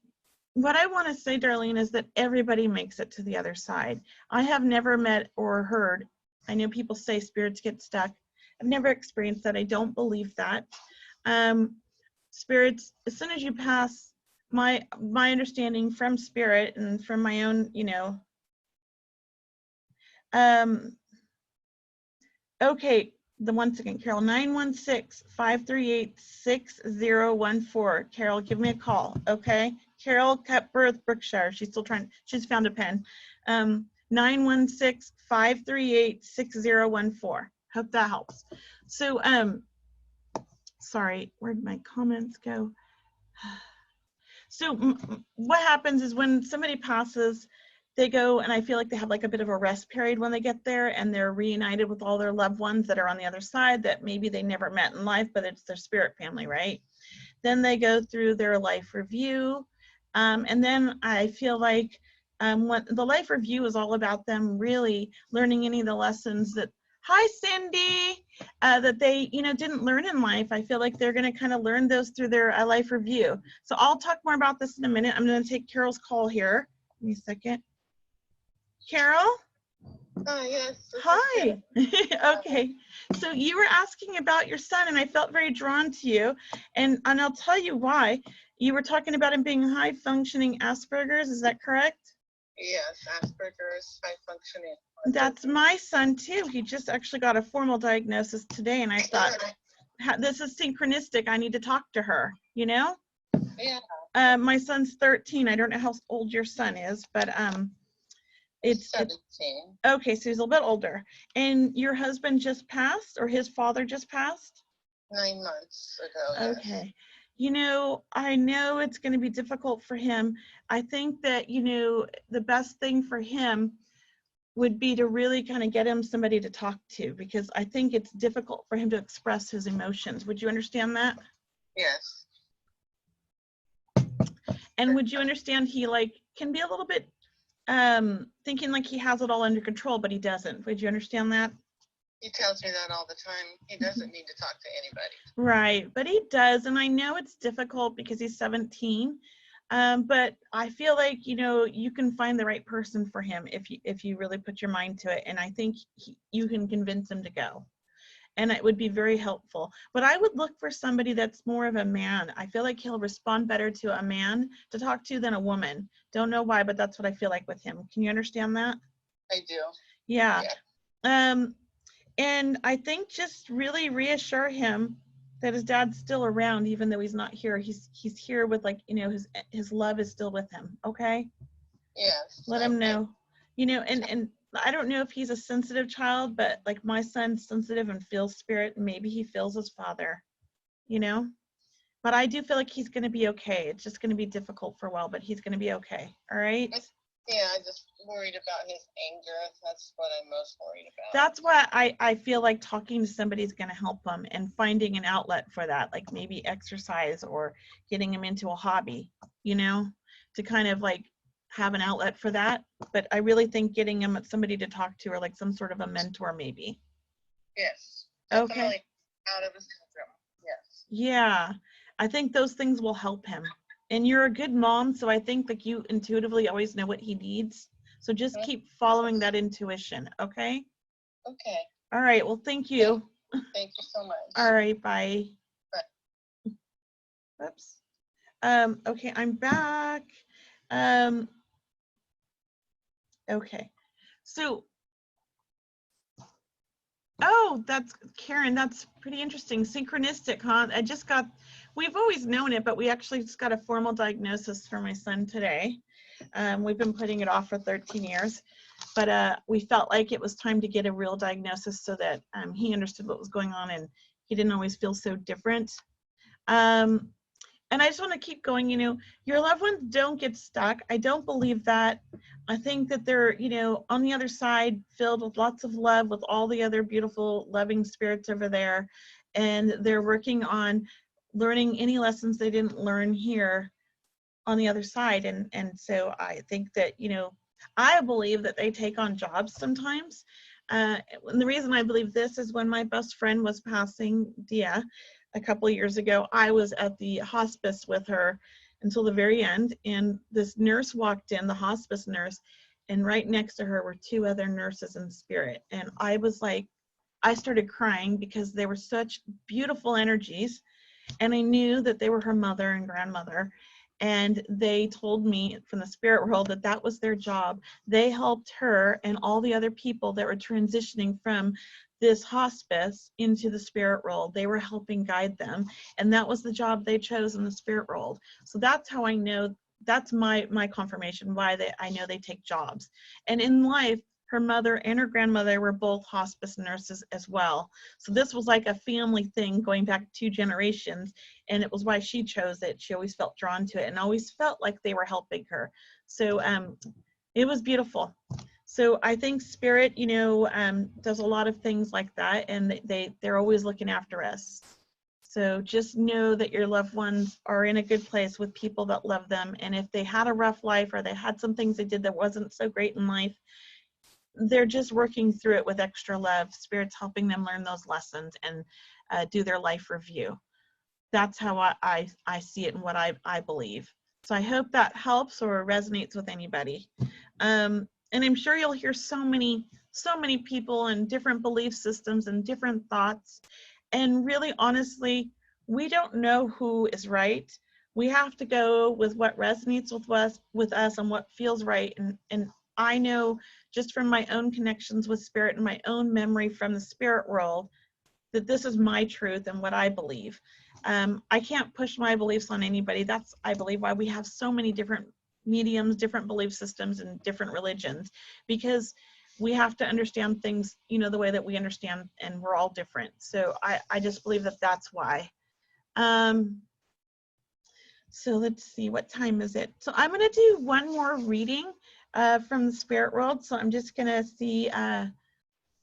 what I want to say, Darlene, is that everybody makes it to the other side. I have never met or heard, I know people say spirits get stuck. I've never experienced that. I don't believe that. Spirits, as soon as you pass, my understanding from spirit and from my own, you know, okay, once again, Carol, 916-538-6014. Carol, give me a call, okay? Carol Cutbirth, Brookshire. She's still trying, she's found a pen. 916-538-6014. Hope that helps. So sorry, where'd my comments go? So what happens is when somebody passes, they go, and I feel like they have like a bit of a rest period when they get there, and they're reunited with all their loved ones that are on the other side that maybe they never met in life, but it's their spirit family, right? Then they go through their life review. And then I feel like what the life review is all about them really learning any of the lessons that, hi Cindy, that they didn't learn in life. I feel like they're going to kind of learn those through their life review. So I'll talk more about this in a minute. I'm going to take Carol's call here. Give me a second. Carol? Yes. Hi. Okay. So you were asking about your son, and I felt very drawn to you. And I'll tell you why. You were talking about him being high functioning Asperger's. Is that correct? Yes, Asperger's, high functioning. That's my son too. He just actually got a formal diagnosis today, and I thought, this is synchronistic. I need to talk to her, you know? Yeah. My son's 13. I don't know how old your son is, but it's 17. okay, so he's a little bit older. And your husband just passed, or his father just passed? 9 months ago. Okay. You know, I know it's going to be difficult for him. I think that, the best thing for him would be to really kind of get him somebody to talk to, because I think it's difficult for him to express his emotions. Would you understand that? Yes. And would you understand he can be a little bit thinking like he has it all under control, but he doesn't. Would you understand that? He tells me that all the time. He doesn't need to talk to anybody. Right, but he does, and I know it's difficult because he's 17. But I feel like you can find the right person for him if you really put your mind to it, and I think you can convince him to go, and it would be very helpful. But I would look for somebody that's more of a man. I feel like he'll respond better to a man to talk to than a woman. Don't know why, but that's what I feel like with him. Can you understand that? I do. Yeah. And I think just really reassure him that his dad's still around, even though he's not here. He's here with his love is still with him. Okay. Yes. Let him know, and I don't know if he's a sensitive child, but like my son's sensitive and feels spirit, and maybe he feels his father, but I do feel like he's going to be okay. It's just going to be difficult for a while, but he's going to be okay. All right. Yeah, I'm just worried about his anger. That's what I'm most worried about. That's why I feel like talking to somebody is going to help him, and finding an outlet for that, like maybe exercise or getting him into a hobby, to kind of have an outlet for that. But I really think getting him somebody to talk to, or like some sort of a mentor maybe. Yes. Okay. Definitely out of his syndrome. Yes. Yeah, I think those things will help him. And you're a good mom, so I think you intuitively always know what he needs. So just keep following that intuition, okay? Okay. All right, well, thank you. Thank you so much. All right, bye. Bye. Oops. Okay, I'm back. Okay, so, oh, that's Karen, that's pretty interesting. Synchronistic, huh? We've always known it, but we actually just got a formal diagnosis for my son today. We've been putting it off for 13 years, but we felt like it was time to get a real diagnosis so that he understood what was going on, and he didn't always feel so different. And I just want to keep going, your loved ones don't get stuck. I don't believe that. I think that they're, on the other side, filled with lots of love with all the other beautiful, loving spirits over there. And they're working on learning any lessons they didn't learn here on the other side. And so I think that, I believe that they take on jobs sometimes. And the reason I believe this is when my best friend was passing, Dia, a couple of years ago, I was at the hospice with her until the very end, and this nurse walked in, the hospice nurse, and right next to her were 2 other nurses in spirit. And I was like, I started crying because they were such beautiful energies, and I knew that they were her mother and grandmother, and they told me from the spirit world that that was their job. They helped her and all the other people that were transitioning from this hospice into the spirit world. They were helping guide them, and that was the job they chose in the spirit world. So that's how I know, that's my confirmation why I know they take jobs. And in life, her mother and her grandmother were both hospice nurses as well. So this was like a family thing going back 2 generations, and it was why she chose it. She always felt drawn to it and always felt like they were helping her. So it was beautiful. So I think Spirit, you know, does a lot of things like that, and they're always looking after us. So just know that your loved ones are in a good place with people that love them. And if they had a rough life or they had some things they did that wasn't so great in life, they're just working through it with extra love. Spirit's helping them learn those lessons and do their life review. That's how I see it and what I believe. So I hope that helps or resonates with anybody. And I'm sure you'll hear so many people and different belief systems and different thoughts. And really, honestly, we don't know who is right. We have to go with what resonates with us and what feels right. And I know just from my own connections with Spirit and my own memory from the spirit world that this is my truth and what I believe. I can't push my beliefs on anybody. That's, I believe, why we have so many different mediums, different belief systems, and different religions, because we have to understand things, you know, the way that we understand, and we're all different. So I just believe that that's why. So let's see, what time is it? So I'm going to do one more reading from the spirit world. So I'm just going to see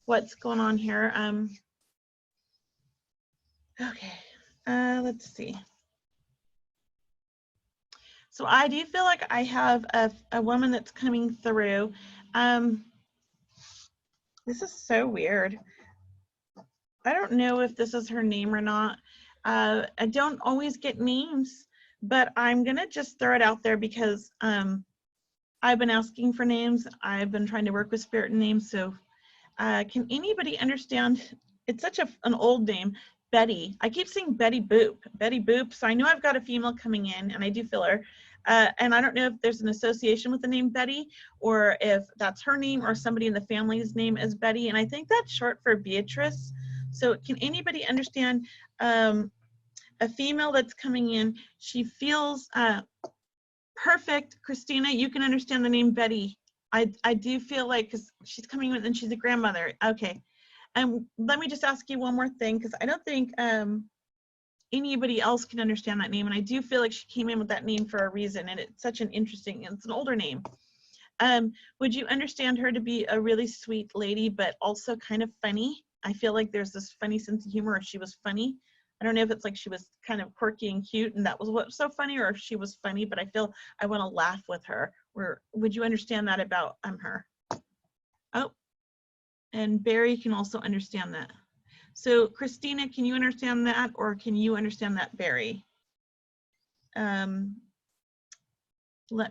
what's going on here. Okay, let's see. So I do feel like I have a woman that's coming through. This is so weird. I don't know if this is her name or not. I don't always get names, but I'm gonna just throw it out there because I've been asking for names. I've been trying to work with spirit names. So can anybody understand? It's such an old name, Betty. I keep saying Betty Boop, Betty Boop. So I know I've got a female coming in, and I do feel her. And I don't know if there's an association with the name Betty, or if that's her name or somebody in the family's name is Betty. And I think that's short for Beatrice. So can anybody understand a female that's coming in? She feels perfect. Christina, you can understand the name Betty. I do feel like, because she's coming in and she's a grandmother. Okay. And let me just ask you one more thing, because I don't think anybody else can understand that name. And I do feel like she came in with that name for a reason. And it's such an interesting, it's an older name. Would you understand her to be a really sweet lady, but also kind of funny? I feel like there's this funny sense of humor if she was funny. I don't know if it's like she was kind of quirky and cute and that was what's so funny, or if she was funny, but I feel I want to laugh with her. Or would you understand that about her? Oh, and Barry can also understand that. So Christina, can you understand that, or can you understand that, Barry? Let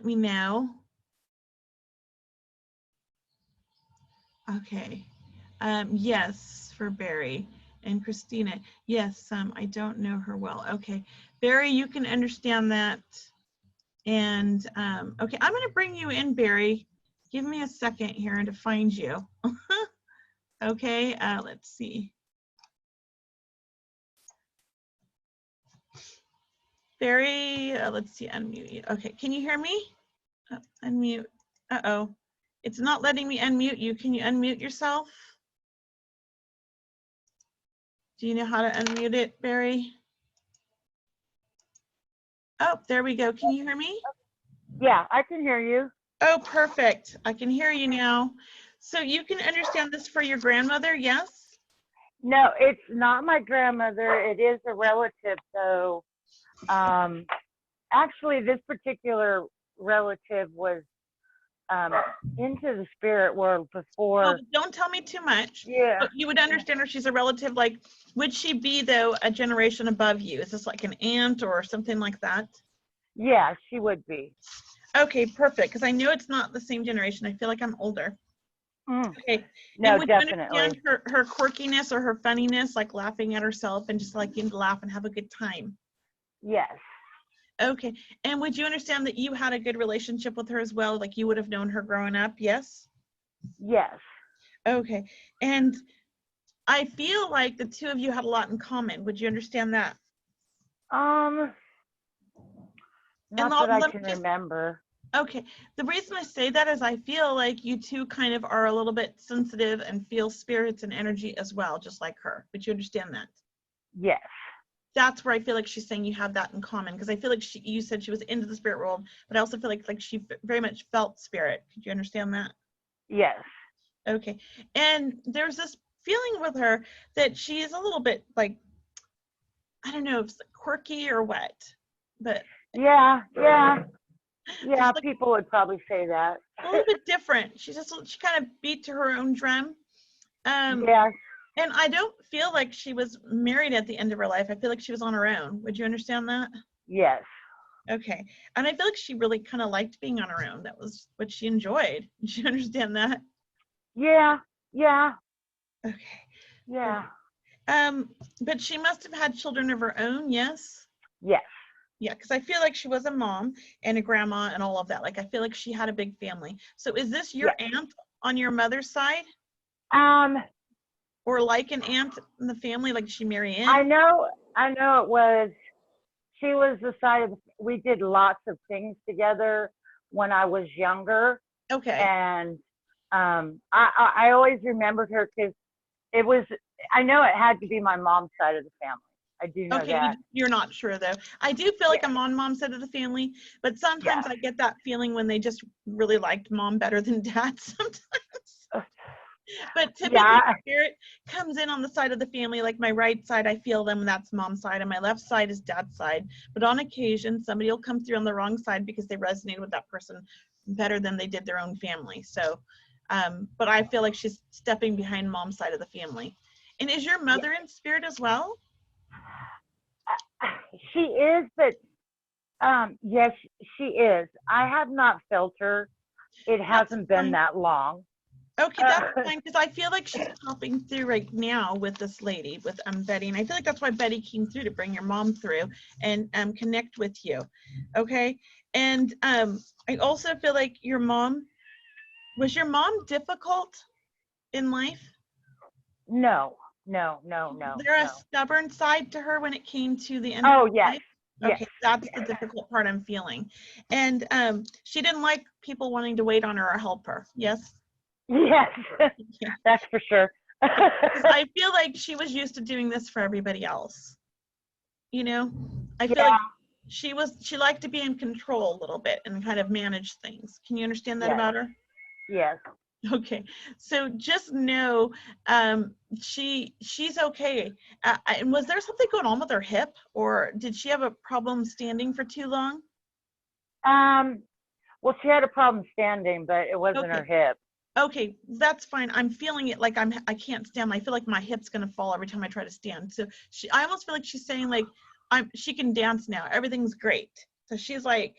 me know. Okay. Yes, for Barry. And Christina, yes, I don't know her well. Okay, Barry, you can understand that. And okay, I'm gonna bring you in, Barry. Give me a second here to find you. Okay, let's see. Barry, let's see, unmute you. Okay, can you hear me? Unmute. Uh-oh, it's not letting me unmute you. Can you unmute yourself? Do you know how to unmute it, Barry? Oh, there we go. Can you hear me? Yeah, I can hear you. Oh, perfect. I can hear you now. So you can understand this for your grandmother, yes? No, it's not my grandmother. It is a relative, though. Actually, this particular relative was into the spirit world before. Oh, don't tell me too much. Yeah. But you would understand if she's a relative. Like, would she be, though, a generation above you? Is this like an aunt or something like that? Yeah, she would be. Okay, perfect. Because I know it's not the same generation. I feel like I'm older. Okay. No, and would definitely. You understand her quirkiness or her funniness, like laughing at herself and just like getting to laugh and have a good time? Yes. Okay. And would you understand that you had a good relationship with her as well? Like you would have known her growing up? Yes? Yes. Okay. And I feel like the two of you had a lot in common. Would you understand that? Not that I can remember. Okay. The reason I say that is I feel like you two kind of are a little bit sensitive and feel spirits and energy as well, just like her. But you understand that? Yes. That's where I feel like she's saying you have that in common, because I feel like you said she was into the spirit world, but I also feel like she very much felt spirit. Could you understand that? Yes. Okay. And there's this feeling with her that she is a little bit like, I don't know if it's quirky or what, but Yeah. Yeah. Yeah. just like People would probably say that. a little bit different. She kind of beat to her own drum. Yes. And I don't feel like she was married at the end of her life. I feel like she was on her own. Would you understand that? Yes. Okay. And I feel like she really kind of liked being on her own. That was what she enjoyed. Do you understand that? Yeah. Yeah. Okay. Yeah. But she must have had children of her own, yes? Yes. Yeah, because I feel like she was a mom and a grandma and all of that. Like, I feel like she had a big family. So is this your aunt on your mother's side? Or like an aunt in the family? Like, did she marry in? I know it was, she was the side of, we did lots of things together when I was younger. Okay. And I always remembered her because it was, I know it had to be my mom's side of the family. I do know Okay, that. you're not sure though. I do feel like I'm on mom's side of the family, but sometimes I get that feeling when they just really liked mom better than dad sometimes. But typically spirit comes in on the side of the family, like my right side, I feel them, and that's mom's side, and my left side is dad's side. But on occasion, somebody will come through on the wrong side because they resonated with that person better than they did their own family. So, but I feel like she's stepping behind mom's side of the family. And is your mother in spirit as well? She is, but yes, she is. I have not felt her. It hasn't been that long. Okay, that's fine, because I feel like she's popping through right now with this lady, with Betty, and I feel like that's why Betty came through, to bring your mom through and connect with you. Okay, and I also feel like was your mom difficult in life? No. Was there a stubborn side to her when it came to the end Oh, of yes. life? Okay, that's the difficult part I'm feeling. And she didn't like people wanting to wait on her or help her, yes? Yes, that's for sure. I feel like she was used to doing this for everybody else. You know, I feel like she liked to be in control a little bit and kind of manage things. Can you understand that about her? Yes. Okay, so just know she's okay. And was there something going on with her hip, or did she have a problem standing for too long? Well, she had a problem standing, but it wasn't her hip. Okay, that's fine. I'm feeling it like I can't stand. I feel like my hip's gonna fall every time I try to stand. So I almost feel like she's saying like she can dance now. Everything's great. So she's like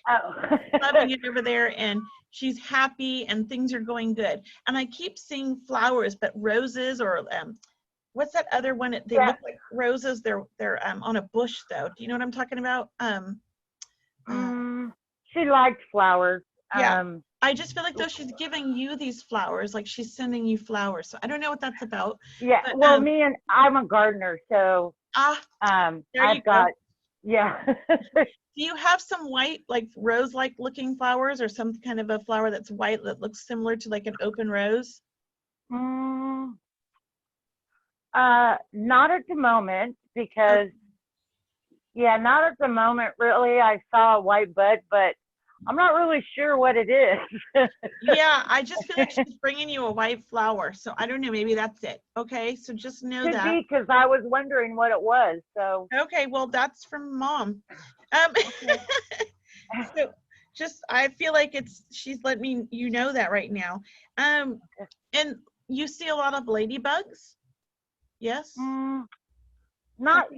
loving it over there, and she's happy, and things are going good. And I keep seeing flowers, but roses, or what's that other one? They look like roses. They're on a bush though. Do you know what I'm talking about? She liked flowers. Yeah. I just feel like though she's giving you these flowers, like she's sending you flowers. So I don't know what that's about. Yeah. But, well, I'm a gardener, so there I've got. Yeah. Do you have some white, like rose-like looking flowers, or some kind of a flower that's white that looks similar to like an open rose? Not at the moment, because not at the moment really. I saw a white bud, but I'm not really sure what it is. Yeah, I just feel like she's bringing you a white flower. So I don't know, maybe that's it. Okay, so just know Could that. be, because I was wondering what it was. So. Okay, well, that's from mom. So just, I feel like she's letting me, you know that right now. And you see a lot of ladybugs? Yes? Not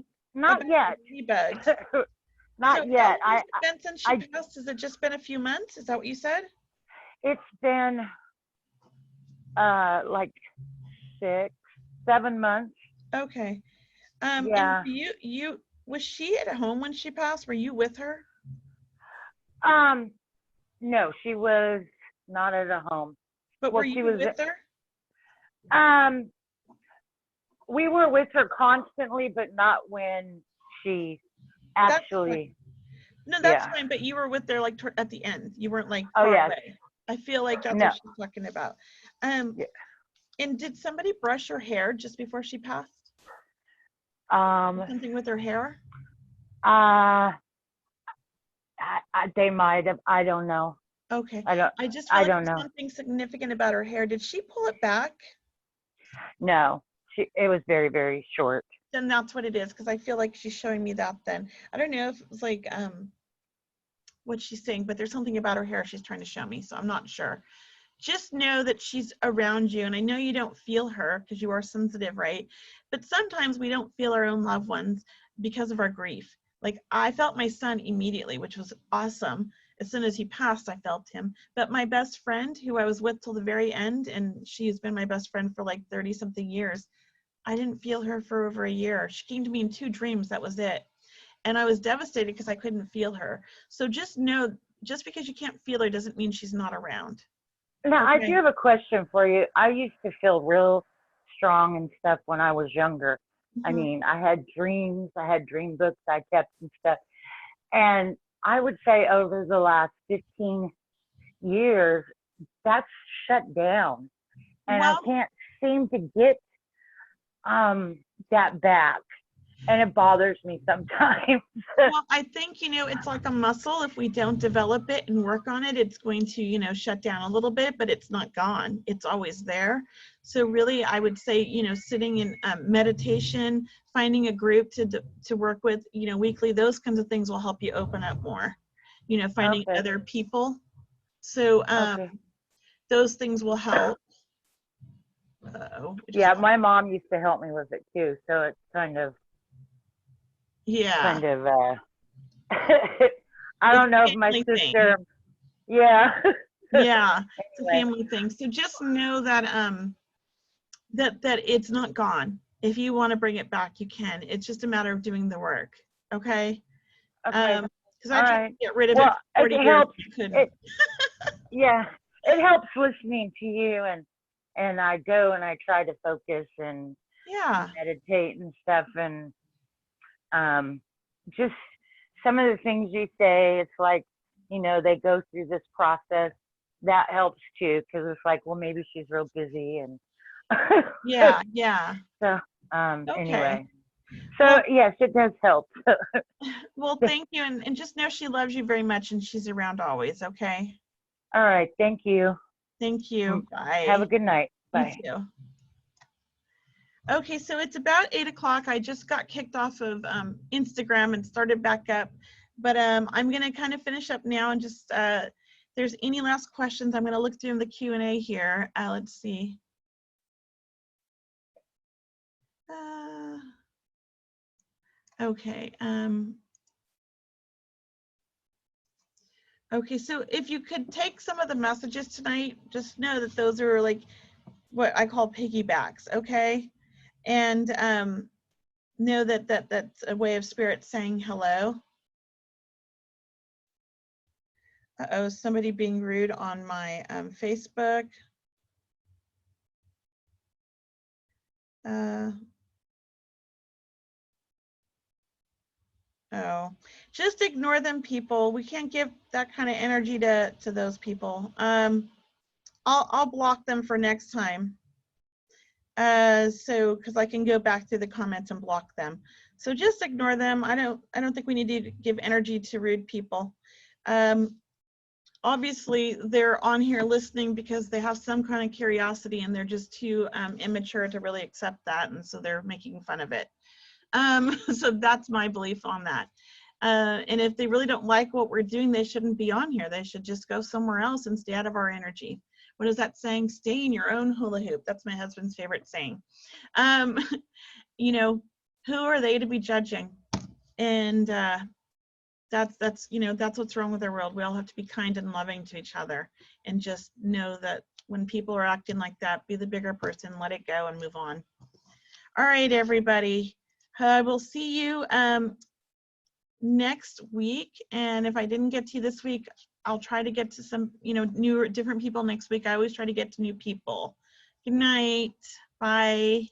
yet. Ladybugs. Not yet. Since she passed, has it just been a few months? Is that what you said? It's been like 6-7 months. Okay. Yeah. And you was she at home when she passed? Were you with her? No, she was not at a home. But were you with her? We were with her constantly, but not when she actually. No, that's Yeah. fine, but you were with there like at the end. You weren't like Oh, far yes. away. I feel like that's No. what she's talking about. Yeah. And did somebody brush her hair just before she passed? Something with her hair? They might have. I don't know. Okay. I don't. I just feel I like don't there's know. something significant about her hair. Did she pull it back? No. It was very, very short. Then that's what it is, because I feel like she's showing me that then. I don't know if it was like what she's saying, but there's something about her hair she's trying to show me, so I'm not sure. Just know that she's around you, and I know you don't feel her because you are sensitive, right? But sometimes we don't feel our own loved ones because of our grief. Like I felt my son immediately, which was awesome. As soon as he passed, I felt him. But my best friend, who I was with till the very end, and she's been my best friend for like 30 something years, I didn't feel her for over a year. She came to me in 2 dreams, that was it. And I was devastated because I couldn't feel her. So just know, just because you can't feel her doesn't mean she's not around. Now, I Okay. do have a question for you. I used to feel real strong and stuff when I was younger. I Mhm. mean, I had dreams, I had dream books I kept and stuff. And I would say over the last 15 years, that's shut down. And Well, I can't seem to get that back. And it bothers me sometimes. well, I think, it's like a muscle. If we don't develop it and work on it, it's going to, shut down a little bit, but it's not gone. It's always there. So really, I would say, sitting in meditation, finding a group to work with, weekly, those kinds of things will help you open up more, finding Okay. other people. So Okay. those things will help. Uh-oh, it just Yeah, lost- my mom used to help me with it too. So it's kind of yeah. I don't It's know a if my family thing. sister, yeah. Yeah, it's a Anyway, family thing. So just know that that it's not gone. If you want to bring it back, you can. It's just a matter of doing the work. Okay. okay. Because I All tried right. to get rid of Well, it for 40 it years. helps. I couldn't. It, yeah, it helps listening to you, and I go and I try to focus and Yeah. meditate and stuff, and just some of the things you say, it's like, they go through this process. That helps too, because it's like, well, maybe she's real busy, and Yeah. Yeah. so Okay. anyway, so Well- yes, it does help. Well, thank you. And just know she loves you very much and she's around always. Okay. All right, thank you. Thank you. Bye. Have a good night. Bye. You too. Okay, so it's about 8 o'clock. I just got kicked off of Instagram and started back up, but I'm gonna kind of finish up now and just, if there's any last questions, I'm gonna look through the Q&A here. Let's see. Okay. Okay, so if you could take some of the messages tonight, just know that those are like what I call piggybacks, okay? And know that that's a way of spirit saying hello. Uh-oh, somebody being rude on my Facebook. Oh, just ignore them, people. We can't give that kind of energy to those people. I'll block them for next time. So because I can go back through the comments and block them. So just ignore them. I don't think we need to give energy to rude people. Obviously they're on here listening because they have some kind of curiosity and they're just too immature to really accept that, and so they're making fun of it. So that's my belief on that. And if they really don't like what we're doing, they shouldn't be on here. They should just go somewhere else and stay out of our energy. What is that saying? Stay in your own hula hoop. That's my husband's favorite saying. Who are they to be judging? And that's what's wrong with our world. We all have to be kind and loving to each other, and just know that when people are acting like that, be the bigger person, let it go and move on. All right, everybody. I will see you next week. And if I didn't get to you this week, I'll try to get to some, different people next week. I always try to get to new people. Good night. Bye.